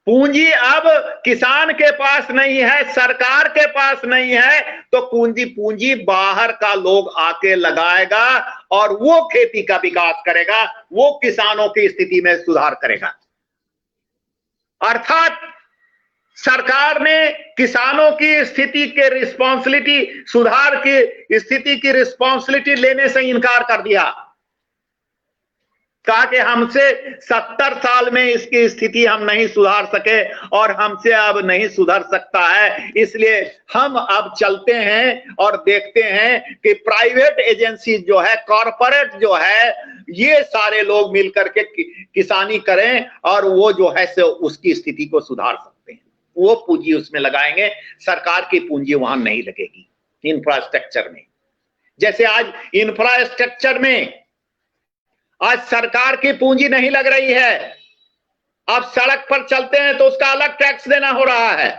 Speaker 1: पूंजी अब किसान के पास नहीं है, सरकार के पास नहीं है, तो पूंजी बाहर का लोग आके लगाएगा और वो खेती का विकास करेगा, वो किसानों की स्थिति में सुधार करेगा। अर्थात सरकार ने किसानों की स्थिति के रिस्पॉन्सिबिलिटी, सुधार की स्थिति की रिस्पॉन्सिबिलिटी लेने से इनकार कर दिया। कहा कि हमसे 70 साल में इसकी स्थिति हम नहीं सुधार सके और हमसे अब नहीं सुधर सकता है, इसलिए हम अब चलते हैं और देखते हैं कि प्राइवेट एजेंसी जो है, कॉरपोरेट जो है, ये सारे लोग मिलकर के किसानी करें और वो जो है से उसकी स्थिति को सुधार सकते हैं। वो पूंजी उसमें लगाएंगे, सरकार की पूंजी वहां नहीं लगेगी इंफ्रास्ट्रक्चर में। जैसे आज इंफ्रास्ट्रक्चर में आज सरकार की पूंजी नहीं लग रही है, अब सड़क पर चलते हैं तो उसका अलग टैक्स देना हो रहा है।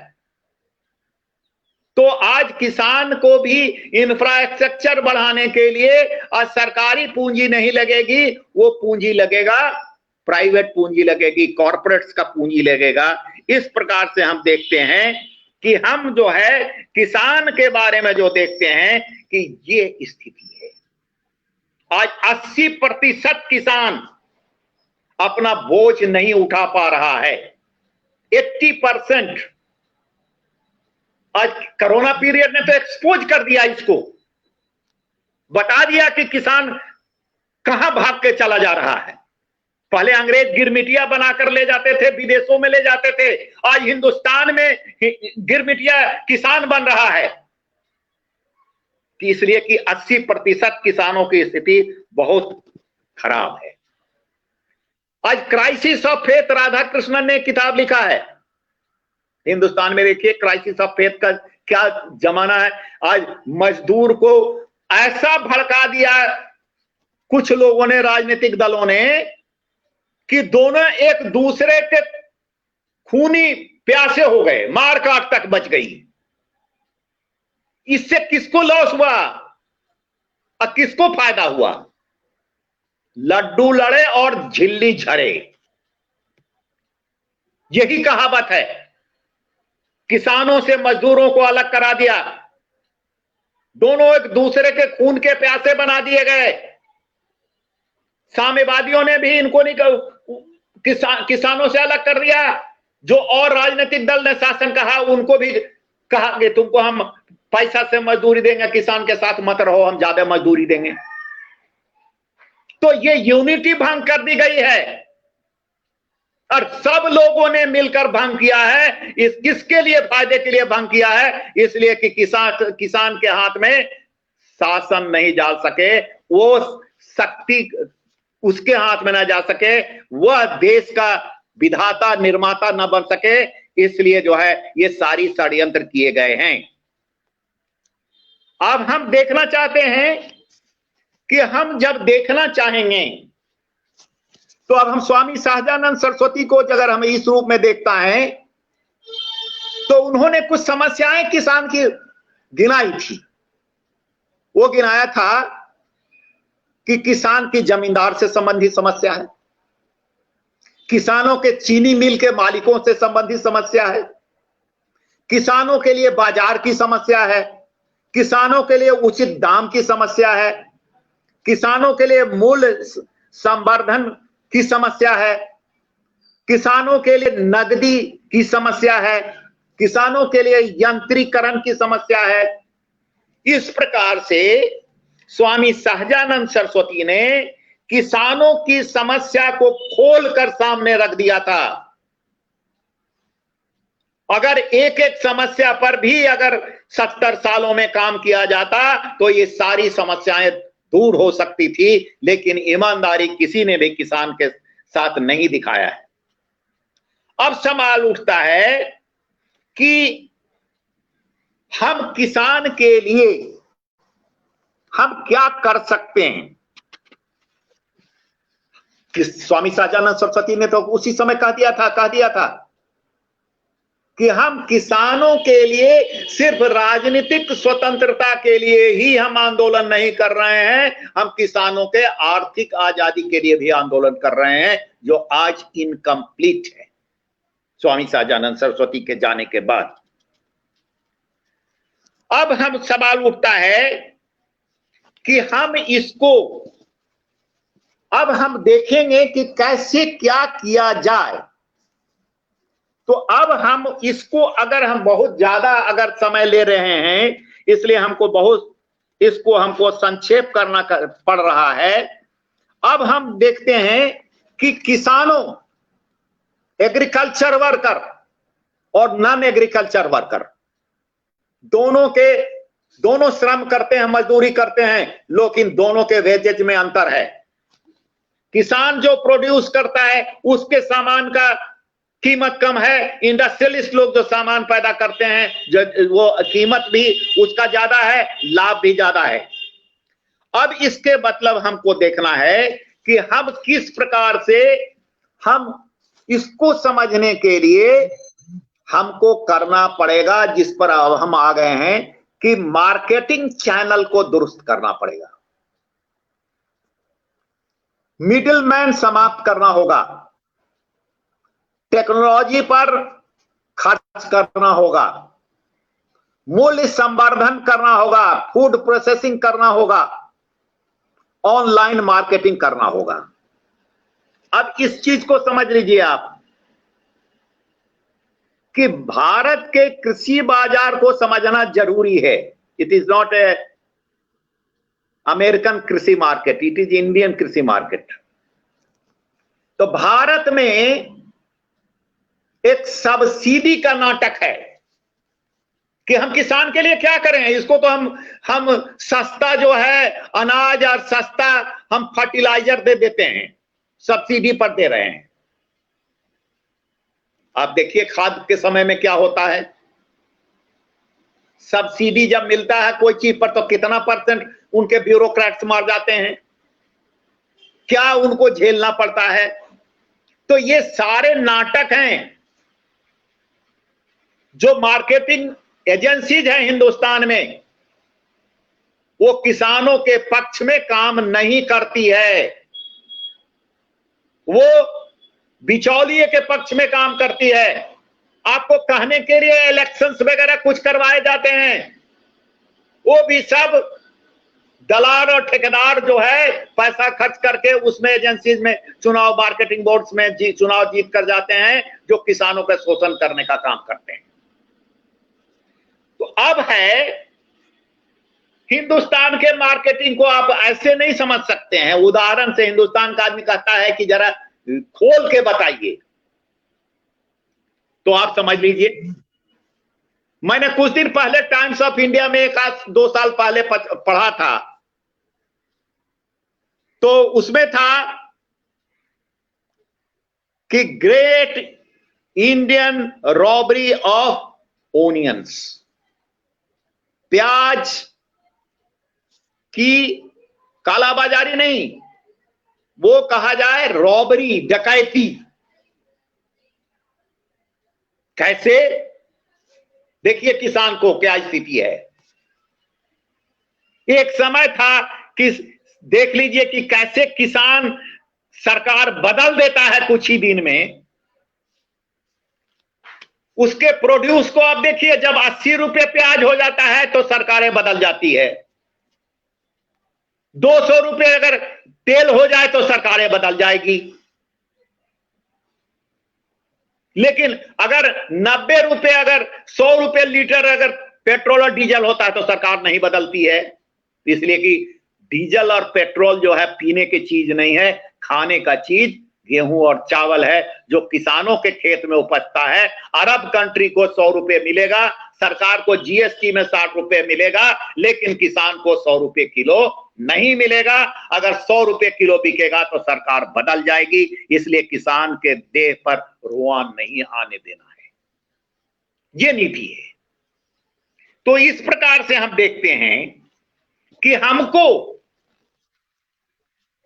Speaker 1: तो आज किसान को भी इंफ्रास्ट्रक्चर बढ़ाने के लिए आज सरकारी पूंजी नहीं लगेगी, वो पूंजी लगेगा, प्राइवेट पूंजी लगेगी, कॉर्पोरेट्स का पूंजी लगेगा। इस प्रकार से हम देखते हैं कि हम जो है किसान के बारे में जो देखते हैं कि ये स्थिति है। आज 80% किसान अपना बोझ नहीं उठा पा रहा है, 80%। आज कोरोना पीरियड ने तो एक्सपोज कर दिया, इसको बता दिया कि किसान कहां भाग के चला जा रहा है। पहले अंग्रेज गिरमिटिया बनाकर ले जाते थे, विदेशों में ले जाते थे, आज हिंदुस्तान में गिरमिटिया किसान बन रहा है। कि इसलिए कि 80% किसानों की स्थिति बहुत खराब है। आज crisis of faith Radha Krishnan ने किताब लिखा है। हिंदुस्तान में देखिए क्राइसिस ऑफ फेथ का क्या जमाना है। आज मजदूर को ऐसा भड़का दिया कुछ लोगों ने, राजनीतिक दलों ने, कि दोनों एक दूसरे के खूनी प्यासे हो गए, मार काट तक बच गई। इससे किसको लॉस हुआ और किसको फायदा हुआ? लड्डू लड़े और झिल्ली झड़े, यही कहावत है। किसानों से मजदूरों को अलग करा दिया, दोनों एक दूसरे के खून के प्यासे बना दिए गए। साम्यवादियों ने भी इनको नहीं, किसानों से अलग कर दिया। जो और राजनीतिक दल ने शासन कहा, उनको भी कहा कि तुमको हम पैसा से मजदूरी देंगे, किसान के साथ मत रहो, हम ज्यादा मजदूरी देंगे। तो ये यूनिटी भंग कर दी गई है और सब लोगों ने मिलकर भंग किया है। इस किसके लिए? फायदे के लिए भंग किया है, इसलिए कि किसान के हाथ में शासन नहीं जा सके, वो शक्ति उसके हाथ में ना जा सके, वह देश का विधाता निर्माता न बन सके, इसलिए जो है ये सारी षड्यंत्र किए गए हैं। अब हम देखना चाहते हैं कि हम जब देखना चाहेंगे तो अब हम स्वामी सहजानंद सरस्वती को अगर हम इस रूप में देखता है तो उन्होंने कुछ समस्याएं किसान की गिनाई थी। वो गिनाया था कि किसान की जमींदार से संबंधित समस्या है, किसानों के चीनी मिल के मालिकों से संबंधित समस्या है, किसानों के लिए बाजार की समस्या है, किसानों के लिए उचित दाम की समस्या है, किसानों के लिए मूल्य संवर्धन की समस्या है, किसानों के लिए नकदी की समस्या है, किसानों के लिए यंत्रीकरण की समस्या है। इस प्रकार से स्वामी सहजानंद सरस्वती ने किसानों की समस्या को खोलकर सामने रख दिया था। अगर एक एक समस्या पर भी अगर 70 सालों में काम किया जाता तो ये सारी समस्याएं दूर हो सकती थी, लेकिन ईमानदारी किसी ने भी किसान के साथ नहीं दिखाया है। अब सवाल उठता है कि हम किसान के लिए हम क्या कर सकते हैं। कि स्वामी सच्चिदानंद सरस्वती ने तो उसी समय कह दिया था कि हम किसानों के लिए सिर्फ राजनीतिक स्वतंत्रता के लिए ही हम आंदोलन नहीं कर रहे हैं, हम किसानों के आर्थिक आजादी के लिए भी आंदोलन कर रहे हैं, जो आज इनकम्प्लीट है स्वामी सच्चिदानंद सरस्वती के जाने के बाद। अब हम सवाल उठता है कि हम इसको अब हम देखेंगे कि कैसे क्या किया जाए। तो अब हम इसको अगर हम बहुत ज्यादा अगर समय ले रहे हैं, इसलिए हमको संक्षेप करना पड़ रहा है। अब हम देखते हैं कि किसानों, एग्रीकल्चर वर्कर और नॉन एग्रीकल्चर वर्कर दोनों श्रम करते हैं, मजदूरी करते हैं, लेकिन दोनों के वेजेज में अंतर है। किसान जो प्रोड्यूस करता है उसके सामान का कीमत कम है, इंडस्ट्रियलिस्ट लोग जो सामान पैदा करते हैं जो वो कीमत भी उसका ज्यादा है, लाभ भी ज्यादा है। अब इसके मतलब हमको देखना है कि हम किस प्रकार से हम इसको समझने के लिए हमको करना पड़ेगा, जिस पर अब हम आ गए हैं कि मार्केटिंग चैनल को दुरुस्त करना पड़ेगा, मिडिलमैन समाप्त करना होगा, टेक्नोलॉजी पर खर्च करना होगा, मूल्य संवर्धन करना होगा, फूड प्रोसेसिंग करना होगा, ऑनलाइन मार्केटिंग करना होगा। अब इस चीज को समझ लीजिए आप कि भारत के कृषि बाजार को समझना जरूरी है। It is not a American कृषि मार्केट, इट इज इंडियन कृषि मार्केट। तो भारत में एक सब्सिडी का नाटक है कि हम किसान के लिए क्या करें। इसको तो हम सस्ता जो है अनाज और सस्ता हम फर्टिलाइजर दे देते हैं, सब्सिडी पर दे रहे हैं। आप देखिए खाद के समय में क्या होता है, सब्सिडी जब मिलता है कोई चीज पर तो कितना % उनके ब्यूरोक्रेट्स मार जाते हैं, क्या उनको झेलना पड़ता है। तो ये सारे नाटक हैं। जो मार्केटिंग एजेंसीज हैं हिंदुस्तान में, वो किसानों के पक्ष में काम नहीं करती है, वो बिचौलिए के पक्ष में काम करती है। आपको कहने के लिए इलेक्शंस वगैरह कुछ करवाए जाते हैं, वो भी सब दलाल और ठेकेदार जो है पैसा खर्च करके उसमें एजेंसीज में चुनाव, मार्केटिंग बोर्ड्स में चुनाव जीत कर जाते हैं, जो किसानों का शोषण करने का काम करते हैं। तो अब है हिंदुस्तान के मार्केटिंग को आप ऐसे नहीं समझ सकते हैं। उदाहरण से हिंदुस्तान का आदमी कहता है कि जरा खोल के बताइए, तो आप समझ लीजिए। मैंने कुछ दिन पहले टाइम्स ऑफ इंडिया में 1-2 साल पहले पढ़ा था, तो उसमें था कि great Indian robbery of onions, प्याज की कालाबाजारी नहीं, वो कहा जाए रॉबरी, डकैती। कैसे? देखिए किसान को क्या स्थिति है। एक समय था कि देख लीजिए कि कैसे किसान सरकार बदल देता है कुछ ही दिन में। उसके प्रोड्यूस को आप देखिए, जब 80 रुपए प्याज हो जाता है तो सरकारें बदल जाती है। 200 रुपए अगर तेल हो जाए तो सरकारें बदल जाएगी। लेकिन अगर 90 रुपए, अगर 100 रुपए लीटर अगर पेट्रोल और डीजल होता है तो सरकार नहीं बदलती है, इसलिए कि डीजल और पेट्रोल जो है पीने की चीज नहीं है, खाने का चीज गेहूं और चावल है जो किसानों के खेत में उपजता है। अरब कंट्री को 100 रुपए मिलेगा, सरकार को जीएसटी में 60 रुपए मिलेगा, लेकिन किसान को 100 रुपए किलो नहीं मिलेगा। अगर 100 रुपए किलो बिकेगा तो सरकार बदल जाएगी। इसलिए किसान के देह पर रुआं नहीं आने देना है, ये नीति है। तो इस प्रकार से हम देखते हैं कि हमको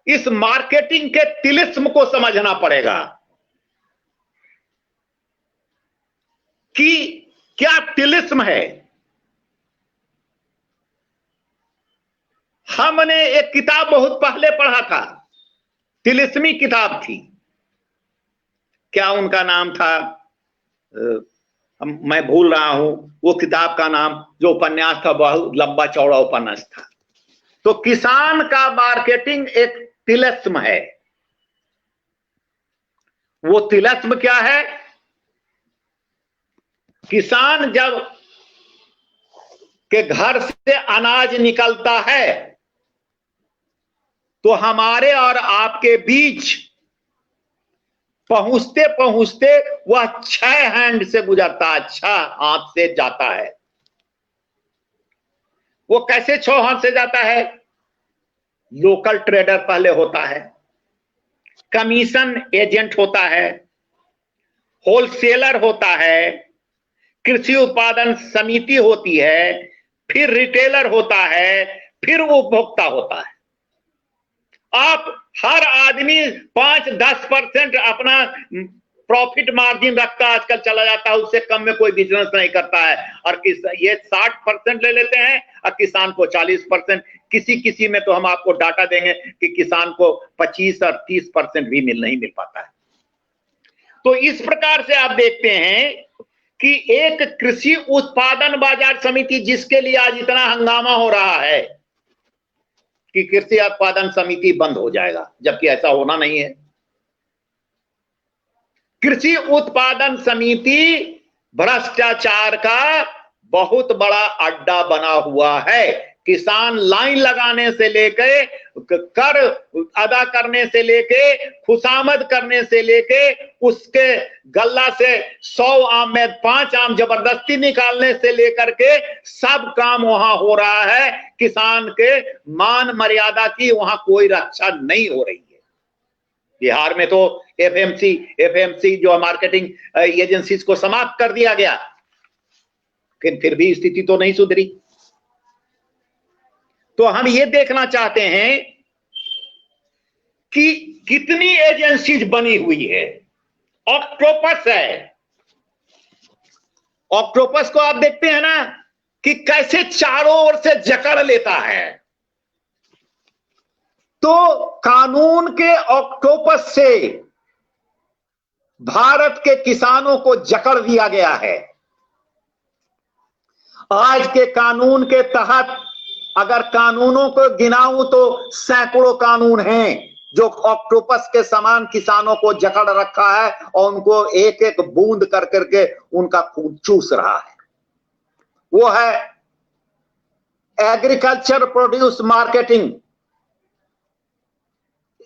Speaker 1: इस मार्केटिंग के तिलिस्म को समझना पड़ेगा कि क्या तिलिस्म है। हमने एक किताब बहुत पहले पढ़ा था, तिलिस्मी किताब थी, क्या उनका नाम था, मैं भूल रहा हूं वो किताब का नाम, जो उपन्यास था बहुत लंबा चौड़ा उपन्यास था। तो किसान का मार्केटिंग एक तिलिस्म है। वो तिलिस्म क्या है? किसान जब के घर से अनाज निकलता है तो हमारे और आपके बीच पहुंचते पहुंचते वह 6 हैंड से गुजरता है, 6 हाथ से जाता है। वो कैसे 6 हाथ से जाता है? लोकल ट्रेडर पहले होता है, कमीशन एजेंट होता है, होलसेलर होता है, कृषि उत्पादन समिति होती है, फिर रिटेलर होता है, फिर उपभोक्ता होता है। आप हर आदमी 5-10% अपना प्रॉफिट मार्जिन रखता है, आजकल चला जाता है, उससे कम में कोई बिजनेस नहीं करता है। और ये 60% ले लेते हैं और किसान को 40%। किसी में तो हम आपको डाटा देंगे कि किसान को 25 और 30% भी नहीं मिल पाता है। तो इस प्रकार से आप देखते हैं कि एक कृषि उत्पादन बाजार समिति, जिसके लिए आज इतना हंगामा हो रहा है कि कृषि उत्पादन समिति बंद हो जाएगा, जबकि ऐसा होना नहीं है। कृषि उत्पादन समिति भ्रष्टाचार का बहुत बड़ा अड्डा बना हुआ है। किसान लाइन लगाने से लेके, कर अदा करने से लेके, खुशामद करने से लेके, उसके गल्ला से 100 आम में 5 आम जबरदस्ती निकालने से लेकर के सब काम वहां हो रहा है। किसान के मान मर्यादा की वहां कोई रक्षा नहीं हो रही है। बिहार में तो एफएमसी जो मार्केटिंग एजेंसीज को समाप्त कर दिया गया, लेकिन फिर भी स्थिति तो नहीं सुधरी। तो हम ये देखना चाहते हैं कि कितनी एजेंसीज बनी हुई है। ऑक्टोपस है, ऑक्टोपस को आप देखते हैं ना कि कैसे चारों ओर से जकड़ लेता है। तो कानून के ऑक्टोपस से भारत के किसानों को जकड़ दिया गया है। आज के कानून के तहत अगर कानूनों को गिनाऊं तो सैकड़ों कानून हैं जो ऑक्टोपस के समान किसानों को जकड़ रखा है और उनको एक एक बूंद कर करके उनका खून चूस रहा है। वो है एग्रीकल्चर प्रोड्यूस मार्केटिंग,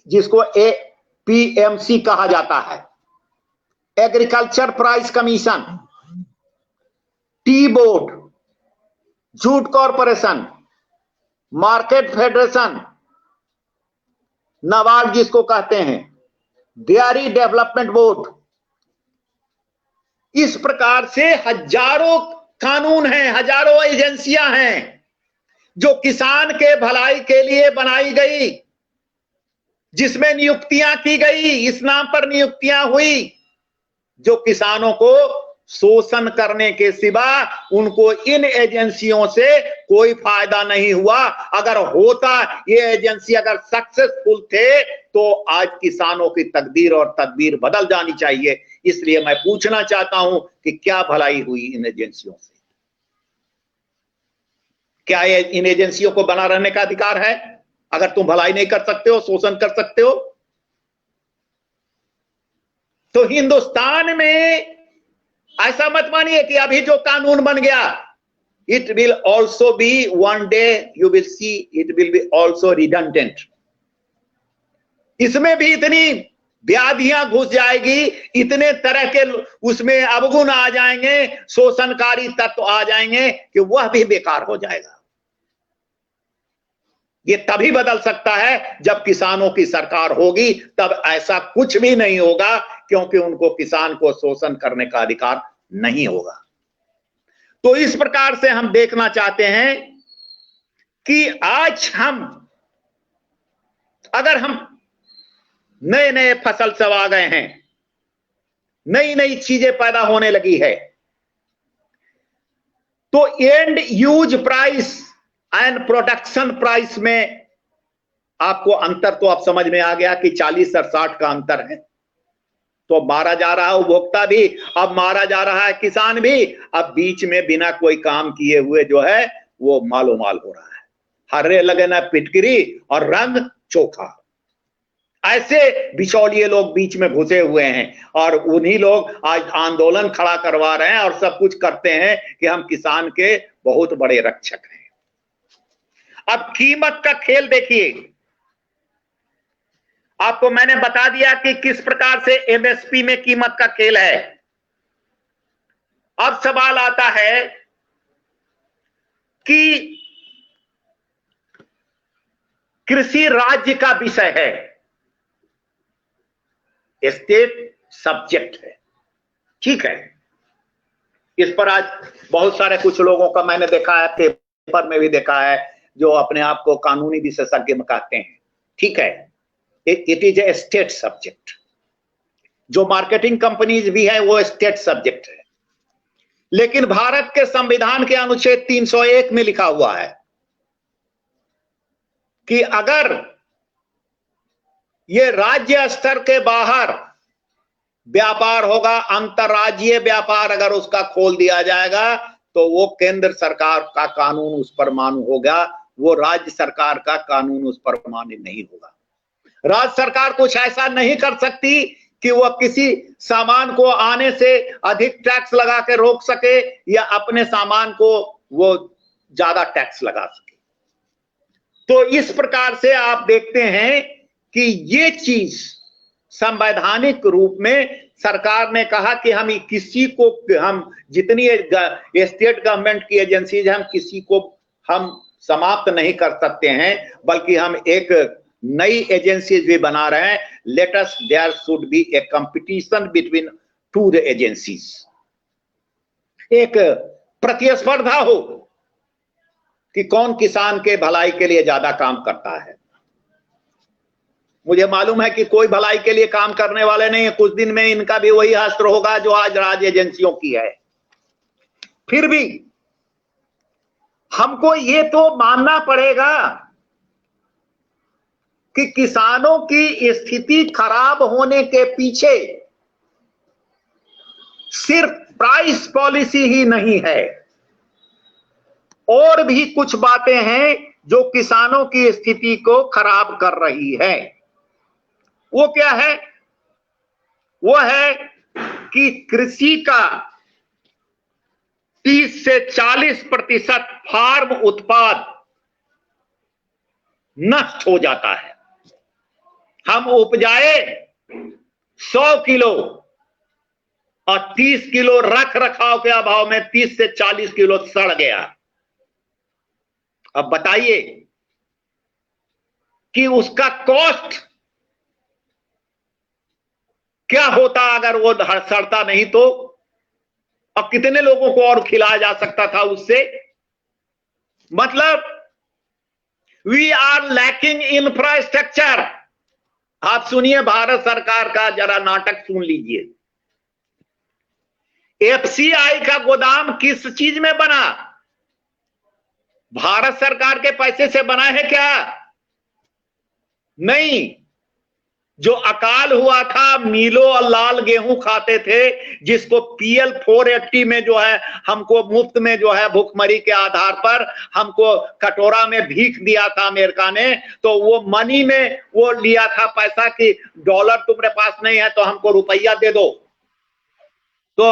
Speaker 1: जिसको एपीएमसी कहा जाता है, agriculture price commission, tea board, jute corporation, market federation, NABARD जिसको कहते हैं, डेयरी डेवलपमेंट बोर्ड। इस प्रकार से हजारों कानून हैं, हजारों एजेंसियां हैं जो किसान के भलाई के लिए बनाई गई, जिसमें नियुक्तियां की गई, इस नाम पर नियुक्तियां हुई जो किसानों को शोषण करने के सिवा उनको इन एजेंसियों से कोई फायदा नहीं हुआ। अगर होता, ये एजेंसी अगर सक्सेसफुल थे तो आज किसानों की तकदीर और तदबीर बदल जानी चाहिए। इसलिए मैं पूछना चाहता हूं कि क्या भलाई हुई इन एजेंसियों से? क्या इन एजेंसियों को बना रहने का अधिकार है? अगर तुम भलाई नहीं कर सकते हो, शोषण कर सकते हो, तो हिंदुस्तान में ऐसा मत मानिए कि अभी जो कानून बन गया, it will also be one day you will see it will be also redundant. इसमें भी इतनी व्याधियां घुस जाएगी, इतने तरह के उसमें अवगुण आ जाएंगे, शोषणकारी तत्व आ जाएंगे कि वह भी बेकार हो जाएगा। ये तभी बदल सकता है जब किसानों की सरकार होगी, तब ऐसा कुछ भी नहीं होगा, क्योंकि उनको किसान को शोषण करने का अधिकार नहीं होगा। तो इस प्रकार से हम देखना चाहते हैं कि आज अगर हम नए नए फसल सब आ गए हैं, नई नई चीजें पैदा होने लगी है, तो and use price and production price में आपको अंतर तो अब समझ में आ गया कि 40 और 60 का अंतर है। तो मारा जा रहा है उपभोक्ता भी, अब मारा जा रहा है किसान भी, अब बीच में बिना कोई काम किए हुए जो है वो मालो माल हो रहा है। हर्रे लगे ना पिटकिरी और रंग चोखा, ऐसे बिचौलिए लोग बीच में घुसे हुए हैं और उन्हीं लोग आज आंदोलन खड़ा करवा रहे हैं और सब कुछ करते हैं कि हम किसान के बहुत बड़े रक्षक हैं। अब कीमत का खेल देखिए, आपको मैंने बता दिया कि किस प्रकार से एमएसपी में कीमत का खेल है। अब सवाल आता है कि कृषि राज्य का विषय है, स्टेट सब्जेक्ट है, ठीक है। इस पर आज बहुत सारे कुछ लोगों का मैंने देखा है, पेपर में भी देखा है, जो अपने आप को कानूनी विशेषज्ञ कहते हैं, ठीक है। It is A state subject. जो मार्केटिंग कंपनीज भी है वो स्टेट सब्जेक्ट है। लेकिन भारत के संविधान के अनुच्छेद 301 में लिखा हुआ है कि अगर ये राज्य स्तर के बाहर व्यापार होगा, अंतर्राज्यीय व्यापार अगर उसका खोल दिया जाएगा, तो वो केंद्र सरकार का कानून उस पर मान्य होगा, वो राज्य सरकार का कानून उस पर मान्य नहीं होगा। राज्य सरकार कुछ ऐसा नहीं कर सकती कि वह किसी सामान को आने से अधिक टैक्स लगा के रोक सके या अपने सामान को वो ज्यादा टैक्स लगा सके। तो इस प्रकार से आप देखते हैं कि ये चीज संवैधानिक रूप में सरकार ने कहा कि हम किसी को, हम जितनी स्टेट गवर्नमेंट की एजेंसीज हम किसी को हम समाप्त नहीं कर सकते हैं, बल्कि हम एक नई एजेंसीज भी बना रहे हैं। Let us there should be a competition between two the agencies, एक प्रतिस्पर्धा हो कि कौन किसान के भलाई के लिए ज्यादा काम करता है। मुझे मालूम है कि कोई भलाई के लिए काम करने वाले नहीं है, कुछ दिन में इनका भी वही अस्त्र होगा जो आज राज्य एजेंसियों की है। फिर भी हमको ये तो मानना पड़ेगा कि किसानों की स्थिति खराब होने के पीछे सिर्फ प्राइस पॉलिसी ही नहीं है, और भी कुछ बातें हैं जो किसानों की स्थिति को खराब कर रही है। वो क्या है? वो है कि कृषि का 30 से 40% फार्म उत्पाद नष्ट हो जाता है। हम उपजाए 100 किलो और 30 किलो रख रखाव के अभाव में 30 से 40 किलो सड़ गया। अब बताइए कि उसका कॉस्ट क्या होता अगर वो सड़ता नहीं तो? अब कितने लोगों को और खिलाया जा सकता था उससे? मतलब वी आर लैकिंग इंफ्रास्ट्रक्चर। आप सुनिए भारत सरकार का जरा नाटक सुन लीजिए। एफसीआई का गोदाम किस चीज में बना? भारत सरकार के पैसे से बना है क्या? नहीं। जो अकाल हुआ था, मिलो और लाल गेहूं खाते थे, जिसको PL 480 में जो है हमको मुफ्त में जो है भुखमरी के आधार पर हमको कटोरा में भीख दिया था अमेरिका ने, तो वो मनी में वो लिया था पैसा कि डॉलर तुम्हारे पास नहीं है तो हमको रुपया दे दो। तो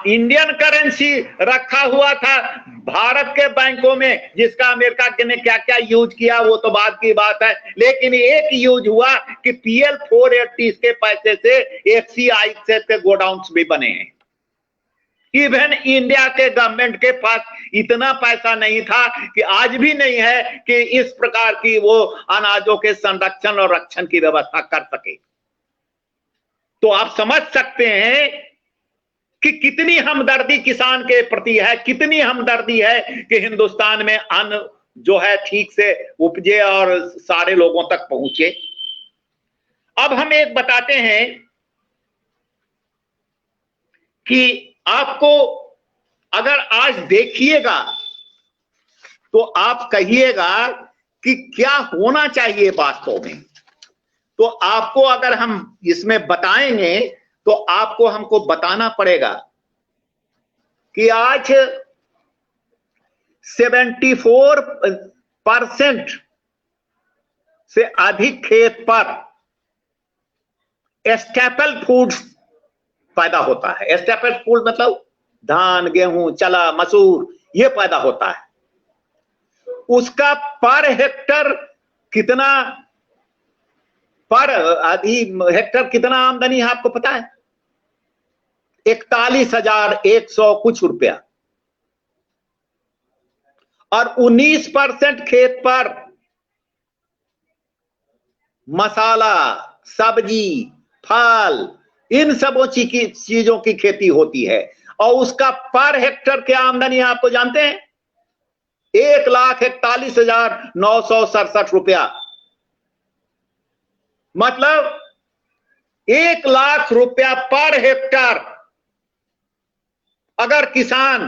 Speaker 1: इंडियन करेंसी रखा हुआ था भारत के बैंकों में, जिसका अमेरिका ने क्या क्या यूज किया वो तो बाद की बात है, लेकिन एक यूज हुआ कि PL 480 के पैसे से FCI के गोडाउन्स भी बने हैं। इवन इंडिया के गवर्नमेंट के पास इतना पैसा नहीं था कि आज भी नहीं है कि इस प्रकार की वो अनाजों के संरक्षण और रक्षण की व्यवस्था कर सके। तो आप समझ सकते हैं कि कितनी हमदर्दी किसान के प्रति है, कितनी हमदर्दी है कि हिंदुस्तान में अन्न जो है ठीक से उपजे और सारे लोगों तक पहुंचे। अब हम एक बताते हैं कि आपको अगर आज देखिएगा तो आप कहिएगा कि क्या होना चाहिए वास्तव में। तो आपको अगर हम इसमें बताएंगे तो आपको हमको बताना पड़ेगा कि आज 74% से अधिक खेत पर स्टेपल फूड्स पैदा होता है। स्टेपल फूड मतलब धान, गेहूं, चना, मसूर, ये पैदा होता है। उसका पर हेक्टर कितना, पर हेक्टर कितना आमदनी है आपको पता है? 41,100 कुछ रुपया। और 19% खेत पर मसाला, सब्जी, फल, इन सबों चीजों की खेती होती है। और उसका पर हेक्टर क्या आमदनी है आपको जानते हैं? 1,41,967 रुपया। मतलब 1 लाख रुपया पर हेक्टर अगर किसान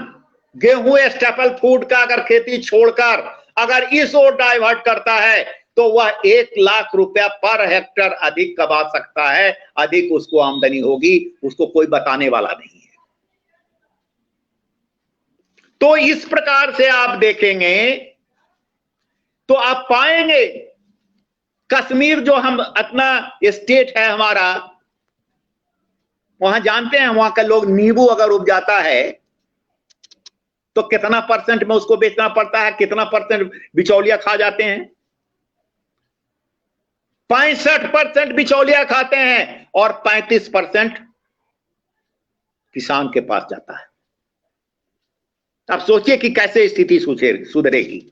Speaker 1: गेहूं स्टेपल फूड का अगर खेती छोड़कर अगर इस ओर डाइवर्ट करता है तो वह 1 लाख रुपया पर हेक्टर अधिक कमा सकता है, अधिक उसको आमदनी होगी, उसको कोई बताने वाला नहीं है। तो इस प्रकार से आप देखेंगे तो आप पाएंगे कश्मीर जो हम अपना स्टेट है हमारा, वहां जानते हैं वहां के लोग नींबू अगर उपजाता है तो कितना % में उसको बेचना पड़ता है, कितना % बिचौलिया खा जाते हैं? 65% बिचौलिया खाते हैं और 35% किसान के पास जाता है। अब सोचिए कि कैसे स्थिति सुधरेगी।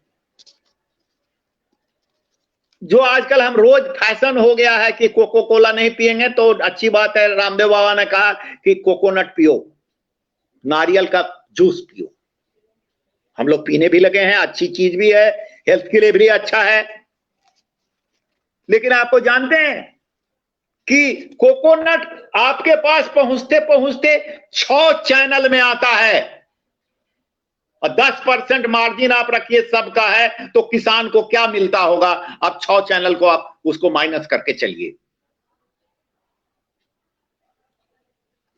Speaker 1: जो आजकल हम रोज फैशन हो गया है कि कोको कोला नहीं पिएंगे तो अच्छी बात है। रामदेव बाबा ने कहा कि कोकोनट पियो, नारियल का जूस पियो। हम लोग पीने भी लगे हैं, अच्छी चीज भी है, हेल्थ के लिए भी अच्छा है। लेकिन आपको जानते हैं कि कोकोनट आपके पास पहुंचते पहुंचते 6 चैनल में आता है और 10% मार्जिन आप रखिए सबका है, तो किसान को क्या मिलता होगा? आप 6 चैनल को आप उसको माइनस करके चलिए।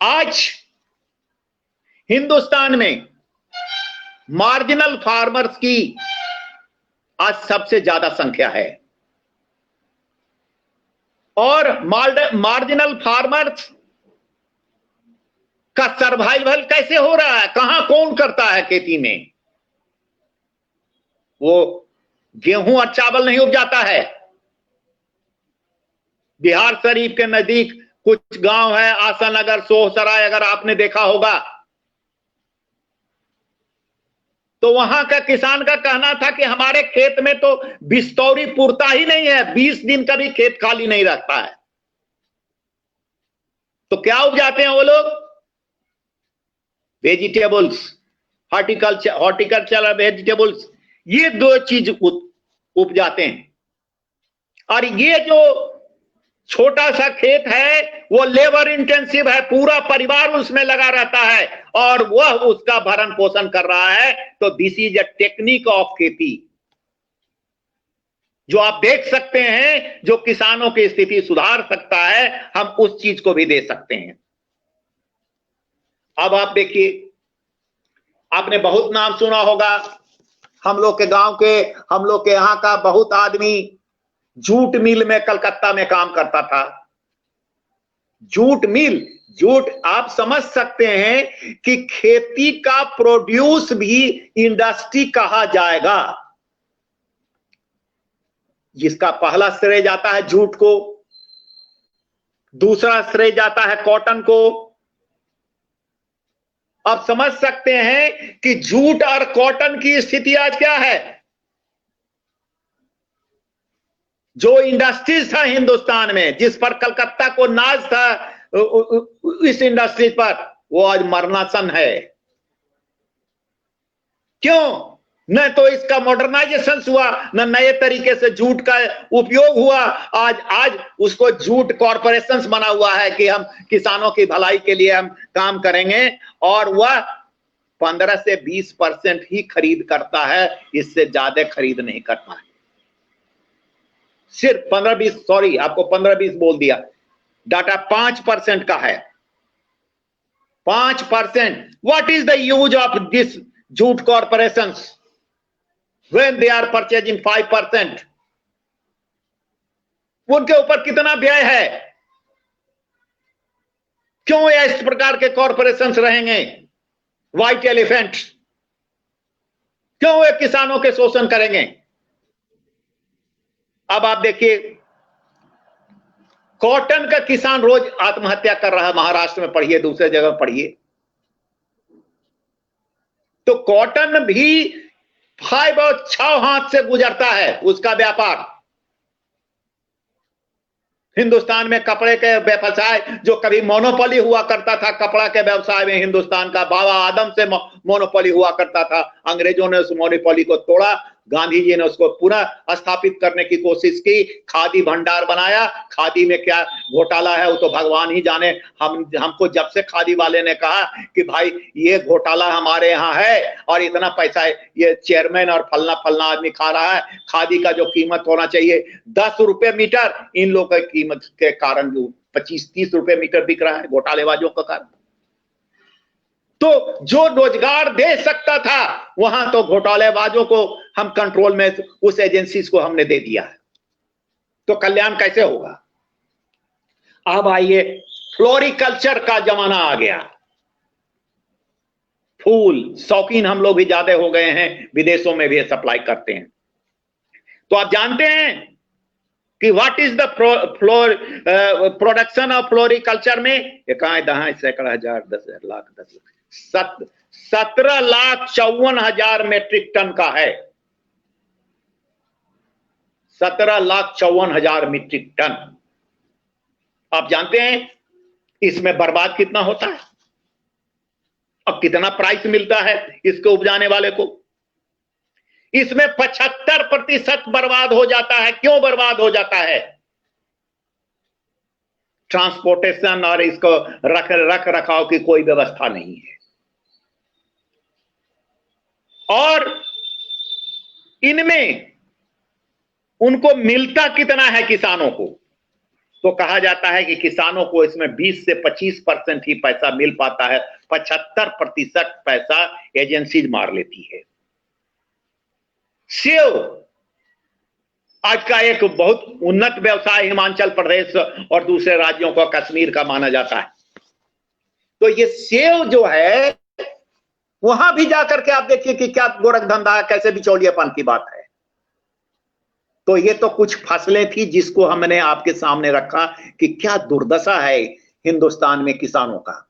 Speaker 1: आज हिंदुस्तान में मार्जिनल फार्मर्स की आज सबसे ज्यादा संख्या है। और मार्जिनल फार्मर्स का सर्वाइवल कैसे हो रहा है? कहां कौन करता है खेती में? वो गेहूं और चावल नहीं उपजाता है। बिहार शरीफ के नजदीक कुछ गांव है, आसानगर, सोहसराय, अगर आपने देखा होगा तो वहां का किसान का कहना था कि हमारे खेत में तो बिस्तौरी पुरता ही नहीं है, 20 दिन का भी खेत खाली नहीं रखता है। तो क्या उपजाते हैं वो लोग? वेजिटेबल्स, हॉर्टिकल्चर वेजिटेबल्स, ये 2 चीज उपजाते हैं। और ये जो छोटा सा खेत है वो लेबर इंटेंसिव है, पूरा परिवार उसमें लगा रहता है और वह उसका भरण पोषण कर रहा है। तो this is a technique of खेती जो आप देख सकते हैं, जो किसानों की स्थिति सुधार सकता है। हम उस चीज को भी दे सकते हैं। अब आप देखिए, आपने बहुत नाम सुना होगा, हम लोग के गांव के, हम लोग के यहां का बहुत आदमी जूट मिल में कलकत्ता में काम करता था। जूट मिल, जूट आप समझ सकते हैं कि खेती का प्रोड्यूस भी इंडस्ट्री कहा जाएगा, जिसका पहला श्रेय जाता है जूट को, दूसरा श्रेय जाता है कॉटन को। आप समझ सकते हैं कि जूट और कॉटन की स्थिति आज क्या है। जो इंडस्ट्रीज था हिंदुस्तान में, जिस पर कलकत्ता को नाज था इस इंडस्ट्री पर, वो आज मरनासन है। क्यों? न तो इसका मॉडर्नाइजेशन हुआ, न नए तरीके से जूट का उपयोग हुआ। आज उसको जूट कॉरपोरेशंस बना हुआ है कि हम किसानों की भलाई के लिए हम काम करेंगे, और वह 15 से 20% ही खरीद करता है, इससे ज्यादा खरीद नहीं करता है। सिर्फ 15-20, सॉरी आपको 15-20 बोल दिया, डाटा 5% का है। 5%। What is the use of this jute corporations when they are purchasing 5%? उनके ऊपर कितना व्यय है? क्यों ये इस प्रकार के कॉरपोरेशंस रहेंगे व्हाइट एलिफेंट? क्यों वे किसानों के शोषण करेंगे? अब आप देखिए, कॉटन का किसान रोज आत्महत्या कर रहा है। महाराष्ट्र में पढ़िए, दूसरे जगह पढ़िए, तो कॉटन भी 5 और 6 हाथ से गुजरता है उसका व्यापार। हिंदुस्तान में कपड़े के व्यवसाय, जो कभी मोनोपोली हुआ करता था कपड़ा के व्यवसाय में, हिंदुस्तान का बाबा आदम से मोनोपोली हुआ करता था। अंग्रेजों ने उस मोनोपोली को तोड़ा, गांधी जी ने उसको पुनः स्थापित करने की कोशिश की, खादी भंडार बनाया। खादी में क्या घोटाला है वो तो भगवान ही जाने। हमको जब से खादी वाले ने कहा कि भाई ये घोटाला हमारे यहाँ है और इतना पैसा ये चेयरमैन और फलना फलना आदमी खा रहा है, खादी का जो कीमत होना चाहिए 10 रुपए मीटर, इन लोगों की कीमत के कारण जो 25-30 रुपए मीटर बिक रहा है घोटालेबाजों का कारण। तो जो रोजगार दे सकता था वहां तो घोटालेबाजों को हम कंट्रोल में, उस एजेंसीज को हमने दे दिया है, तो कल्याण कैसे होगा? अब आइए, फ्लोरिकल्चर का जमाना आ गया। फूल शौकीन हम लोग भी ज्यादा हो गए हैं, विदेशों में भी सप्लाई करते हैं। तो आप जानते हैं कि what is the production of floriculture में? इकाई दहाई सैकड़ा हजार 10,000 लाख 10 लाख 17,54,000 मेट्रिक टन का है। 17,54,000 मीट्रिक टन। आप जानते हैं इसमें बर्बाद कितना होता है और कितना प्राइस मिलता है इसको उपजाने वाले को? इसमें 75% बर्बाद हो जाता है। क्यों बर्बाद हो जाता है? ट्रांसपोर्टेशन और इसको रख रखाव की कोई व्यवस्था नहीं है। और इनमें उनको मिलता कितना है किसानों को? तो कहा जाता है कि किसानों को इसमें 20 से 25% ही पैसा मिल पाता है, 75% पैसा एजेंसीज मार लेती है। सेव आज का एक बहुत उन्नत व्यवसाय हिमाचल प्रदेश और दूसरे राज्यों को, कश्मीर का माना जाता है। तो ये सेव जो है, वहां भी जाकर के आप देखिए कि क्या गोरख धंधा है, कैसे बिचौलियापन की बात है। तो ये तो कुछ फसलें थी जिसको हमने आपके सामने रखा कि क्या दुर्दशा है हिंदुस्तान में किसानों का।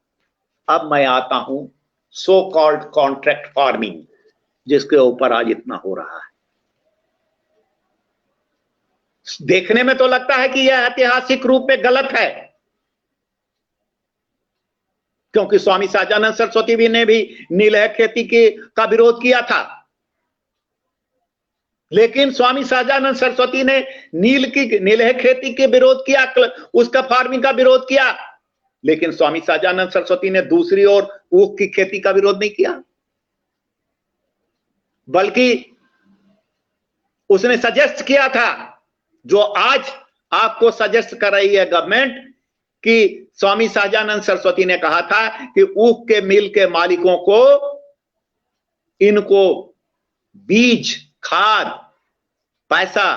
Speaker 1: अब मैं आता हूं सो कॉल्ड कॉन्ट्रैक्ट फार्मिंग, जिसके ऊपर आज इतना हो रहा है। देखने में तो लगता है कि यह ऐतिहासिक रूप में गलत है, क्योंकि स्वामी सहजानंद सरस्वती भी ने भी नीलह खेती का विरोध किया था। लेकिन स्वामी सहजानंद सरस्वती ने नीलह खेती के विरोध किया, उसका फार्मिंग का विरोध किया। लेकिन स्वामी सहजानंद सरस्वती ने दूसरी ओर ऊख की खेती का विरोध नहीं किया, बल्कि उसने सजेस्ट किया था, जो आज आपको सजेस्ट कर रही है गवर्नमेंट, कि स्वामी सहजानंद सरस्वती ने कहा था कि ऊख के मिल के मालिकों को इनको बीज, खाद, पैसा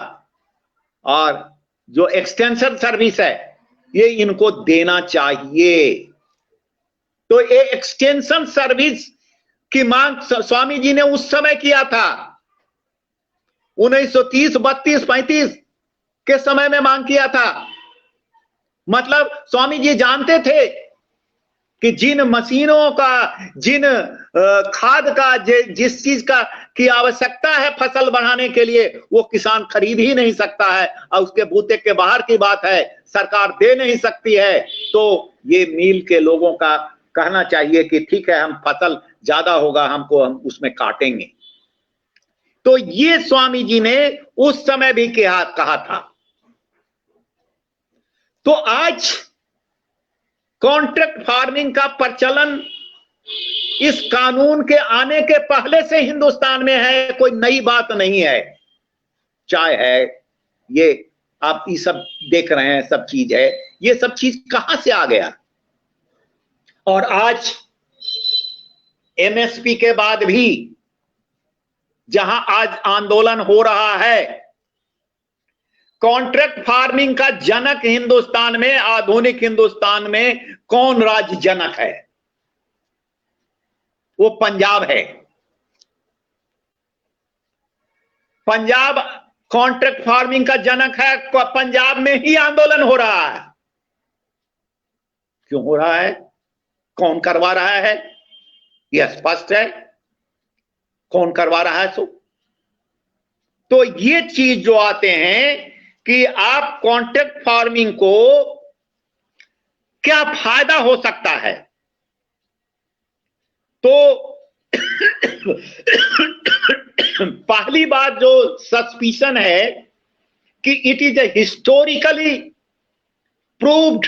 Speaker 1: और जो एक्सटेंशन सर्विस है ये इनको देना चाहिए। तो ये एक्सटेंशन सर्विस की मांग स्वामी जी ने उस समय किया था, 1930, 32, 35 के समय में मांग किया था। मतलब स्वामी जी जानते थे कि जिन मशीनों का, जिन खाद का, जिस चीज का की आवश्यकता है फसल बढ़ाने के लिए, वो किसान खरीद ही नहीं सकता है, और उसके बूते के बाहर की बात है, सरकार दे नहीं सकती है। तो ये मिल के लोगों का कहना चाहिए कि ठीक है, हम फसल ज्यादा होगा हमको, हम उसमें काटेंगे। तो ये स्वामी जी ने उस समय भी कहा था। तो आज कॉन्ट्रैक्ट फार्मिंग का प्रचलन इस कानून के आने के पहले से हिंदुस्तान में है, कोई नई बात नहीं है। चाय है, ये आप ये सब देख रहे हैं, सब चीज है, ये सब चीज कहां से आ गया? और आज एमएसपी के बाद भी जहां आज आंदोलन हो रहा है, कॉन्ट्रैक्ट फार्मिंग का जनक हिंदुस्तान में, आधुनिक हिंदुस्तान में कौन राज्य जनक है? वो पंजाब है। पंजाब कॉन्ट्रैक्ट फार्मिंग का जनक है। पंजाब में ही आंदोलन हो रहा है। क्यों हो रहा है? कौन करवा रहा है? यह स्पष्ट है, कौन करवा रहा है। तो ये चीज जो आते हैं कि आप कॉन्ट्रैक्ट फार्मिंग को क्या फायदा हो सकता है, तो पहली बात जो सस्पिशन है कि it is historically proved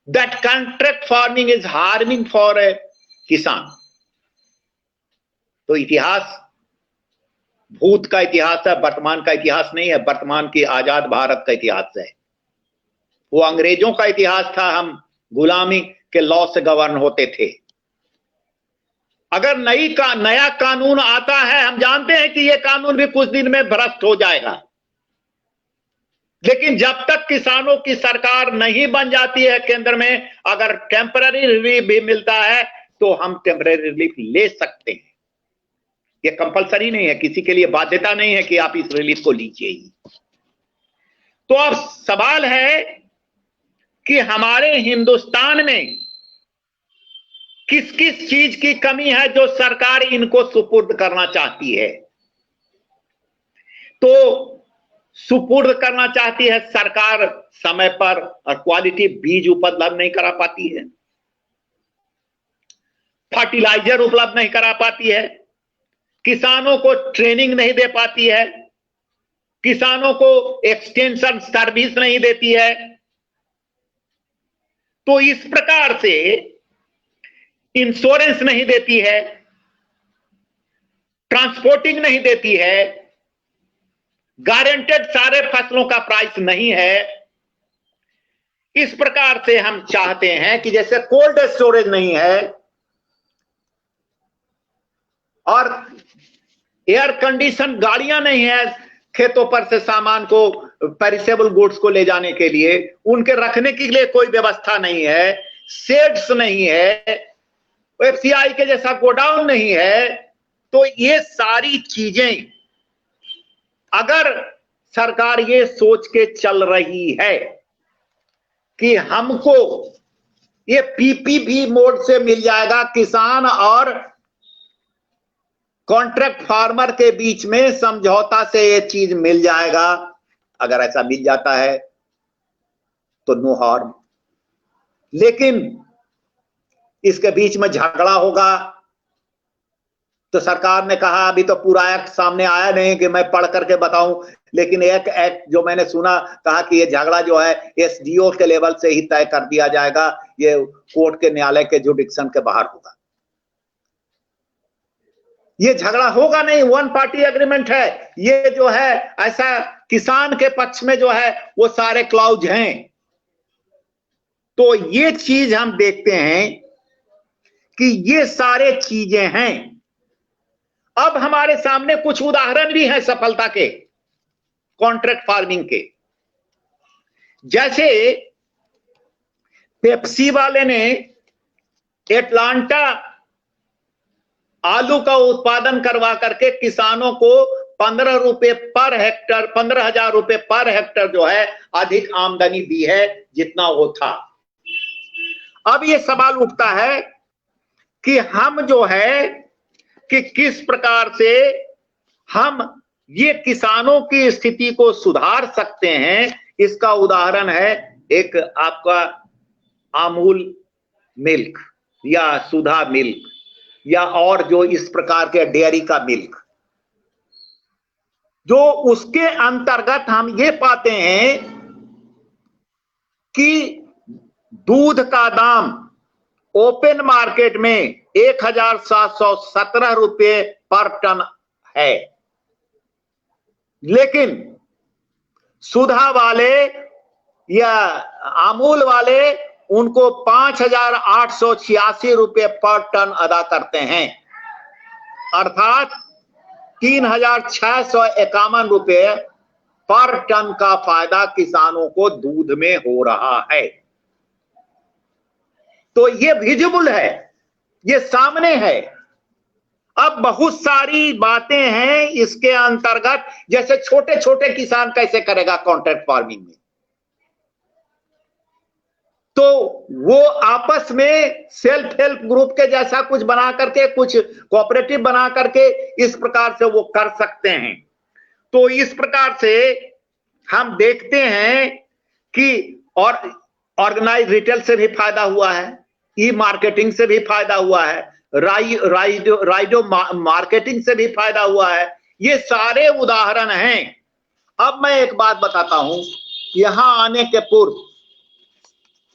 Speaker 1: that contract farming is harming for a किसान। तो इतिहास भूत का इतिहास है, वर्तमान का इतिहास नहीं है। वर्तमान की आजाद भारत का इतिहास है। वो अंग्रेजों का इतिहास था, हम गुलामी के लॉ से गवर्न होते थे। अगर नया कानून आता है, हम जानते हैं कि ये कानून भी कुछ दिन में भ्रष्ट हो जाएगा, लेकिन जब तक किसानों की सरकार नहीं बन जाती है केंद्र में, अगर टेम्पररी रिलीफ भी मिलता है तो हम टेम्पररी रिलीफ ले सकते हैं। ये कंपलसरी नहीं है, किसी के लिए बाध्यता नहीं है कि आप इस रिलीफ को लीजिए ही। तो अब सवाल है कि हमारे हिंदुस्तान में किस किस चीज की कमी है जो सरकार इनको सुपुर्द करना चाहती है। तो सुपुर्द करना चाहती है सरकार समय पर, और क्वालिटी बीज उपलब्ध नहीं करा पाती है, फर्टिलाइजर उपलब्ध नहीं करा पाती है, किसानों को ट्रेनिंग नहीं दे पाती है, किसानों को एक्सटेंशन सर्विस नहीं देती है। तो इस प्रकार से इंश्योरेंस नहीं देती है, ट्रांसपोर्टिंग नहीं देती है, गारंटेड सारे फसलों का प्राइस नहीं है। इस प्रकार से हम चाहते हैं कि जैसे कोल्ड स्टोरेज नहीं है और एयर कंडीशन गाड़ियां नहीं है खेतों पर से सामान को, पेरिसेबल गुड्स को ले जाने के लिए, उनके रखने के लिए कोई व्यवस्था नहीं है, शेड्स नहीं है, एफसीआई के जैसा गोडाउन नहीं है। तो ये सारी चीजें अगर सरकार ये सोच के चल रही है कि हमको ये पीपीपी मोड से मिल जाएगा, किसान और कॉन्ट्रैक्ट फार्मर के बीच में समझौता से ये चीज मिल जाएगा, अगर ऐसा मिल जाता है तो नो हार्म। लेकिन इसके बीच में झगड़ा होगा, तो सरकार ने कहा, अभी तो पूरा एक्ट सामने आया नहीं कि मैं पढ़ करके बताऊं, लेकिन एक एक्ट जो मैंने सुना, कहा कि ये झगड़ा जो है एसडीओ के लेवल से ही तय कर दिया जाएगा, ये कोर्ट के न्यायालय के जुडिक्शन के बाहर होगा। ये झगड़ा होगा नहीं, वन पार्टी एग्रीमेंट है। ये जो है ऐसा किसान के पक्ष में जो है वो सारे क्लाउज हैं। तो ये चीज हम देखते हैं कि ये सारे चीजें हैं। अब हमारे सामने कुछ उदाहरण भी हैं सफलता के कॉन्ट्रैक्ट फार्मिंग के। जैसे पेप्सी वाले ने एटलांटा आलू का उत्पादन करवा करके किसानों को 15 रुपए पर हेक्टर, 15,000 रुपए पर हेक्टर जो है अधिक आमदनी दी है जितना वो था। अब ये सवाल उठता है कि हम जो है कि किस प्रकार से हम ये किसानों की स्थिति को सुधार सकते हैं। इसका उदाहरण है एक आपका अमूल मिल्क या सुधा मिल्क या और जो इस प्रकार के डेयरी का मिल्क, जो उसके अंतर्गत हम ये पाते हैं कि दूध का दाम ओपन मार्केट में 1,717 रुपये पर टन है, लेकिन सुधा वाले या अमूल वाले उनको 5,886 रुपये पर टन अदा करते हैं, अर्थात 3,651 रुपये पर टन का फायदा किसानों को दूध में हो रहा है। तो ये विजिबल है, ये सामने है। अब बहुत सारी बातें हैं इसके अंतर्गत, जैसे छोटे छोटे किसान कैसे करेगा कॉन्ट्रैक्ट फार्मिंग में, तो वो आपस में सेल्फ हेल्प ग्रुप के जैसा कुछ बना करके, कुछ कोऑपरेटिव बना करके इस प्रकार से वो कर सकते हैं। तो इस प्रकार से हम देखते हैं कि और ऑर्गेनाइज रिटेल से भी फायदा हुआ है, ई मार्केटिंग से भी फायदा हुआ है, राइडो मार्केटिंग से भी फायदा हुआ है। ये सारे उदाहरण हैं। अब मैं एक बात बताता हूं, यहां आने के पूर्व,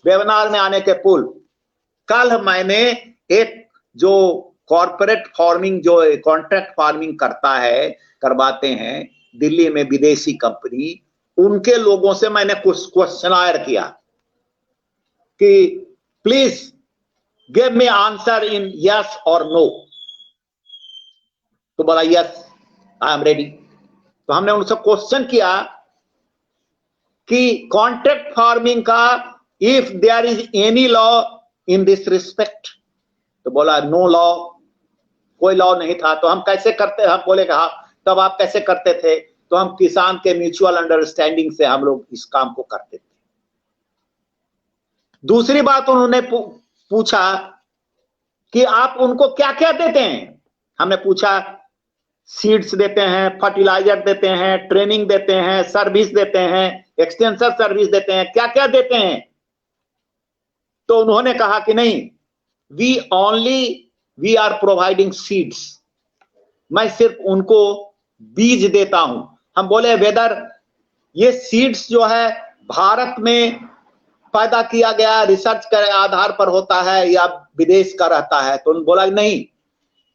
Speaker 1: वेबिनार में आने के पूर्व, कल मैंने एक जो कॉर्पोरेट फार्मिंग, जो कॉन्ट्रैक्ट फार्मिंग करता है, करवाते हैं दिल्ली में विदेशी कंपनी, उनके लोगों से मैंने कुछ क्वेश्चनायर किया कि please give me answer in yes और नो। तो बोला यस आई एम रेडी। तो हमने उनसे क्वेश्चन किया कि कॉन्ट्रैक्ट फार्मिंग का if there is any law in this respect, तो बोला नो लॉ, कोई लॉ नहीं था। तो हम कैसे करते, हम बोले कहा तब आप कैसे करते थे? तो हम किसान के म्यूचुअल अंडरस्टैंडिंग से हम लोग इस काम को करते थे। दूसरी बात उन्होंने पूछा कि आप उनको क्या क्या देते हैं। हमने पूछा सीड्स देते हैं, फर्टिलाइजर देते हैं, ट्रेनिंग देते हैं, सर्विस देते हैं, एक्सटेंशन सर्विस देते हैं, क्या क्या देते हैं? तो उन्होंने कहा कि नहीं, वी आर प्रोवाइडिंग सीड्स, मैं सिर्फ उनको बीज देता हूं। हम बोले वेदर ये सीड्स जो है भारत में पैदा किया गया रिसर्च के आधार पर होता है या विदेश का रहता है? तो उन्होंने बोला नहीं,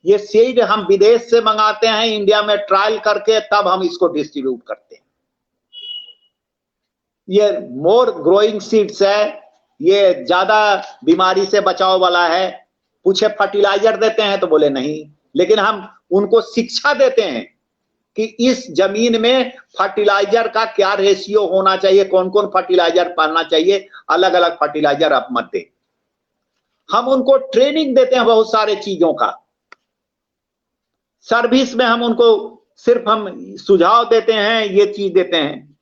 Speaker 1: ये सीड हम विदेश से मंगाते हैं, इंडिया में ट्रायल करके तब हम इसको डिस्ट्रीब्यूट करते हैं। ये मोर ग्रोइंग सीड्स है, ये ज्यादा बीमारी से बचाव वाला है। पूछे फर्टिलाइजर देते हैं? तो बोले नहीं, लेकिन हम उनको शिक्षा देते हैं कि इस जमीन में फर्टिलाइजर का क्या रेशियो होना चाहिए, कौन कौन फर्टिलाइजर पाना चाहिए, अलग अलग फर्टिलाइजर आप मत दें। हम उनको ट्रेनिंग देते हैं बहुत सारे चीजों का। सर्विस में हम उनको सिर्फ हम सुझाव देते हैं, ये चीज देते हैं।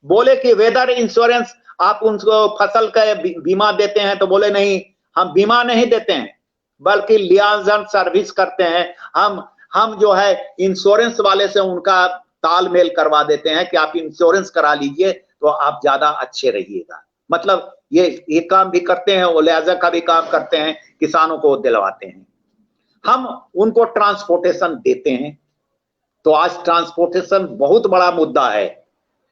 Speaker 1: बोले कि वेदर इंश्योरेंस आप उनको फसल का बीमा देते हैं? तो बोले नहीं, हम बीमा नहीं देते हैं, बल्कि लियाजन सर्विस करते हैं। हम जो है इंश्योरेंस वाले से उनका तालमेल करवा देते हैं कि आप इंश्योरेंस करा लीजिए तो आप ज्यादा अच्छे रहिएगा। मतलब ये काम भी करते हैं, वो लिहाजा का भी काम करते हैं, किसानों को दिलवाते हैं। हम उनको ट्रांसपोर्टेशन देते हैं। तो आज ट्रांसपोर्टेशन बहुत बड़ा मुद्दा है।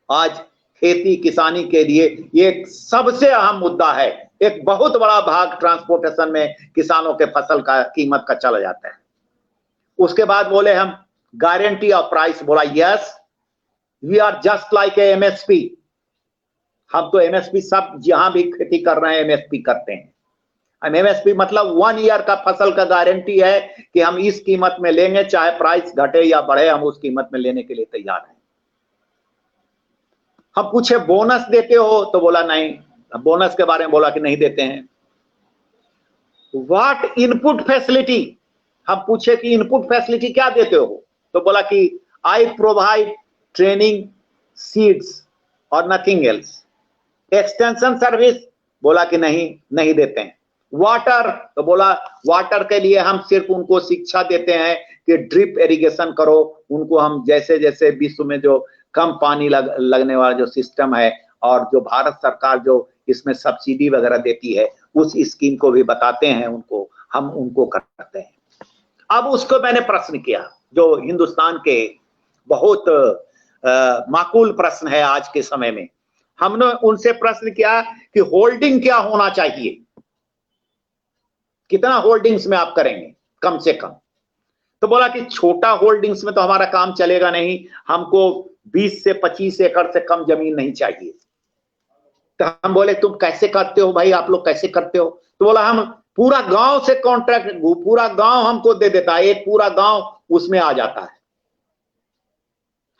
Speaker 1: आज खेती किसानी के लिए ये सबसे अहम मुद्दा है। एक बहुत बड़ा भाग ट्रांसपोर्टेशन में किसानों के फसल का कीमत का चला जाता है। उसके बाद बोले हम गारंटी ऑफ प्राइस। बोला yes, we are just like a MSP. हम तो एमएसपी सब जहां भी खेती कर रहे हैं एमएसपी करते हैं। एमएसपी मतलब 1 ईयर का फसल का गारंटी है कि हम इस कीमत में लेंगे, चाहे प्राइस घटे या बढ़े, हम उस कीमत में लेने के लिए तैयार हैं। हम पूछे बोनस देते हो? तो बोला नहीं, बोनस के बारे में बोला कि नहीं देते हैं। व्हाट इनपुट फैसिलिटी, हम पूछे कि इनपुट फैसिलिटी क्या देते हो, तो बोला कि आई प्रोवाइड ट्रेनिंग, सीड्स और नथिंग एल्स। एक्सटेंशन सर्विस, बोला कि नहीं देते हैं। वाटर, तो बोला वाटर के लिए हम सिर्फ उनको शिक्षा देते हैं कि ड्रिप इरिगेशन करो, उनको हम जैसे जैसे विश्व में जो कम पानी लगने वाला जो सिस्टम है और जो भारत सरकार जो इसमें सब्सिडी वगैरह देती है उस स्कीम को भी बताते हैं उनको, हम उनको करते हैं। अब उसको मैंने प्रश्न किया जो हिंदुस्तान के बहुत माकूल प्रश्न है आज के समय में। हमने उनसे प्रश्न किया कि होल्डिंग क्या होना चाहिए, कितना होल्डिंग्स में आप करेंगे कम से कम, तो बोला कि छोटा होल्डिंग्स में तो हमारा काम चलेगा नहीं, हमको 20 से 25 एकड़ से कम जमीन नहीं चाहिए। तो हम बोले तुम कैसे करते हो भाई, आप लोग कैसे करते हो, तो बोला हम पूरा गांव से कॉन्ट्रैक्ट, पूरा गांव हमको दे देता है, एक पूरा गांव उसमें आ जाता है।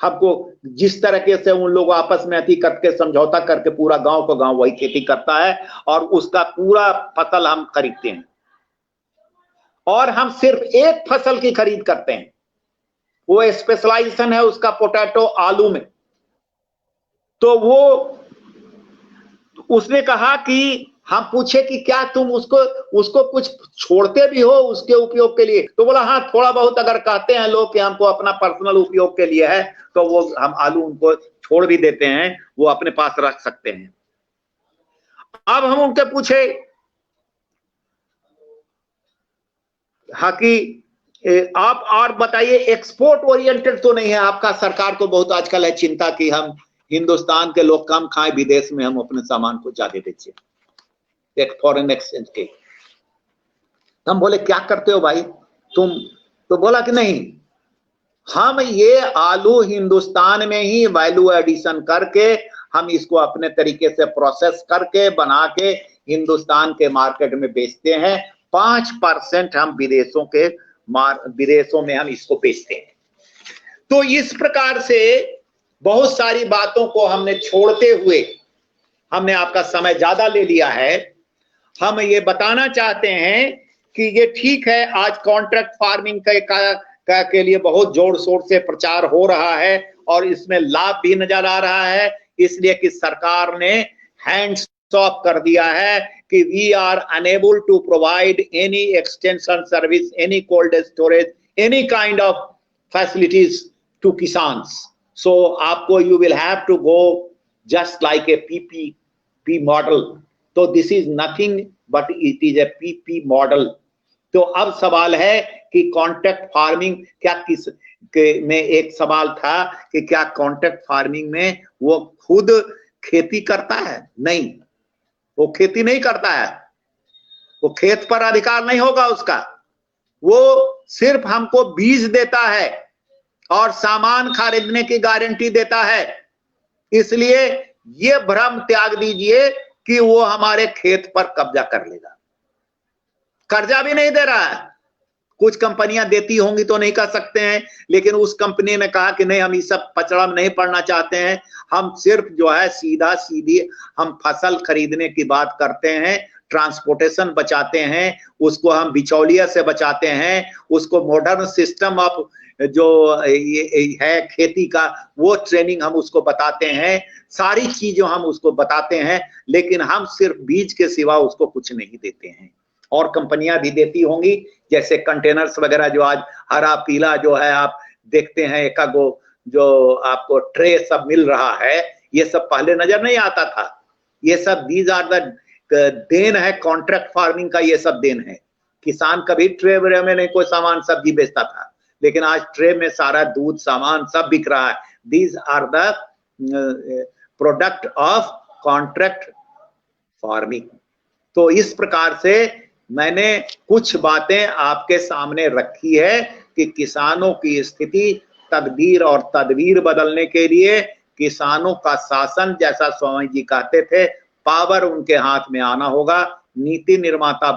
Speaker 1: हमको जिस तरीके से उन लोग आपस में अति करके समझौता करके पूरा गांव को गांव वही खेती करता है और उसका पूरा फसल हम खरीदते हैं, और हम सिर्फ एक फसल की खरीद करते हैं, वो स्पेशलाइजेशन है उसका पोटैटो आलू में। तो वो उसने कहा कि हम पूछे कि क्या तुम उसको कुछ छोड़ते भी हो उसके उपयोग के लिए, तो बोला हाँ थोड़ा बहुत अगर कहते हैं लोग कि हमको अपना पर्सनल उपयोग के लिए है तो वो हम आलू उनको छोड़ भी देते हैं, वो अपने पास रख सकते हैं। अब हम उनके पूछे हाँ कि आप और बताइए एक्सपोर्ट ओरिएंटेड तो नहीं है आपका, सरकार को बहुत आजकल है चिंता कि हम हिंदुस्तान के लोग कम खाएं, विदेश में हम अपने सामान को ज्यादा बेचें एक फॉरेन एक्सचेंज के। हम बोले क्या करते हो भाई तुम, तो बोला कि नहीं हम ये आलू हिंदुस्तान में ही वैल्यू एडिशन करके हम इसको अपने तरीके से प्रोसेस करके बना के हिंदुस्तान के मार्केट में बेचते हैं, 5% हम विदेशों में हम इसको बेचते हैं। तो इस प्रकार से बहुत सारी बातों को हमने छोड़ते हुए, हमने आपका समय ज्यादा ले लिया है, हम ये बताना चाहते हैं कि ये ठीक है आज कॉन्ट्रैक्ट फार्मिंग के लिए बहुत जोर शोर से प्रचार हो रहा है और इसमें लाभ भी नजर आ रहा है, इसलिए कि सरकार ने हैंड्स ऑफ कर दिया है कि we are unable to provide any extension service, any cold storage, any kind of facilities to किसान्स। सो आपको you will have to go just like a PPP model. तो this is nothing but it is a PP model. तो अब सवाल है कि contract farming क्या में एक सवाल था कि क्या कॉन्ट्रैक्ट फार्मिंग में वो खुद खेती करता है? नहीं, वो खेती नहीं करता है, वो खेत पर अधिकार नहीं होगा उसका, वो सिर्फ हमको बीज देता है और सामान खरीदने की गारंटी देता है। इसलिए ये भ्रम त्याग दीजिए कि वो हमारे खेत पर कब्जा कर लेगा। कर्जा भी नहीं दे रहा है, कुछ कंपनियां देती होंगी तो नहीं कर सकते हैं, लेकिन उस कंपनी ने कहा कि नहीं हम इस सब पचड़ा में नहीं पड़ना चाहते हैं, हम सिर्फ जो है सीधा सीधी हम फसल खरीदने की बात करते हैं, ट्रांसपोर्टेशन बचाते हैं, उसको हम बिचौलिया से बचाते हैं, उसको मॉडर्न सिस्टम ऑफ जो ये है खेती का वो ट्रेनिंग हम उसको बताते हैं, सारी चीजें हम उसको बताते हैं, लेकिन हम सिर्फ बीज के सिवा उसको कुछ नहीं देते हैं। और कंपनियां भी देती होंगी, जैसे कंटेनर्स वगैरह जो आज हरा पीला जो है आप देखते हैं, एकागो जो आपको ट्रे सब मिल रहा है, ये सब पहले नजर नहीं आता था। ये सब दीज आर द देन है कॉन्ट्रैक्ट फार्मिंग का, ये सब देन है। किसान कभी ट्रे वरे में नहीं कोई सामान सब्जी बेचता था, लेकिन आज ट्रे में सारा दूध सामान सब बिक रहा है। These are the product of contract farming. तो इस प्रकार से मैंने कुछ बातें आपके सामने रखी है कि किसानों की स्थिति, तकदीर और तदबीर बदलने के लिए किसानों का शासन, जैसा स्वामी जी कहते थे, पावर उनके हाथ में आना होगा, नीति निर्माता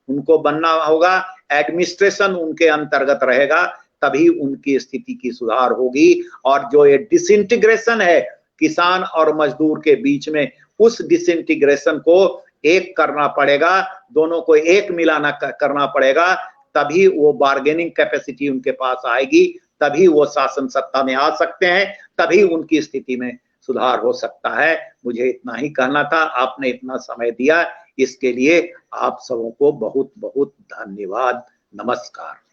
Speaker 1: उनको बनना होगा, एडमिनिस्ट्रेशन उनके अंतर्गत रहेगा, तभी उनकी स्थिति की सुधार होगी। और जो ये डिसइंटीग्रेशन है किसान और मजदूर के बीच में, उस डिसइंटीग्रेशन को एक करना पड़ेगा, दोनों को एक मिलाना करना पड़ेगा, तभी वो बार्गेनिंग कैपेसिटी उनके पास आएगी, तभी वो शासन सत्ता में आ सकते हैं, तभी उनकी स्थिति में सुधार हो सकता है। मुझे इतना ही कहना था। आपने इतना समय दिया, इसके लिए आप सबों को बहुत बहुत धन्यवाद। नमस्कार।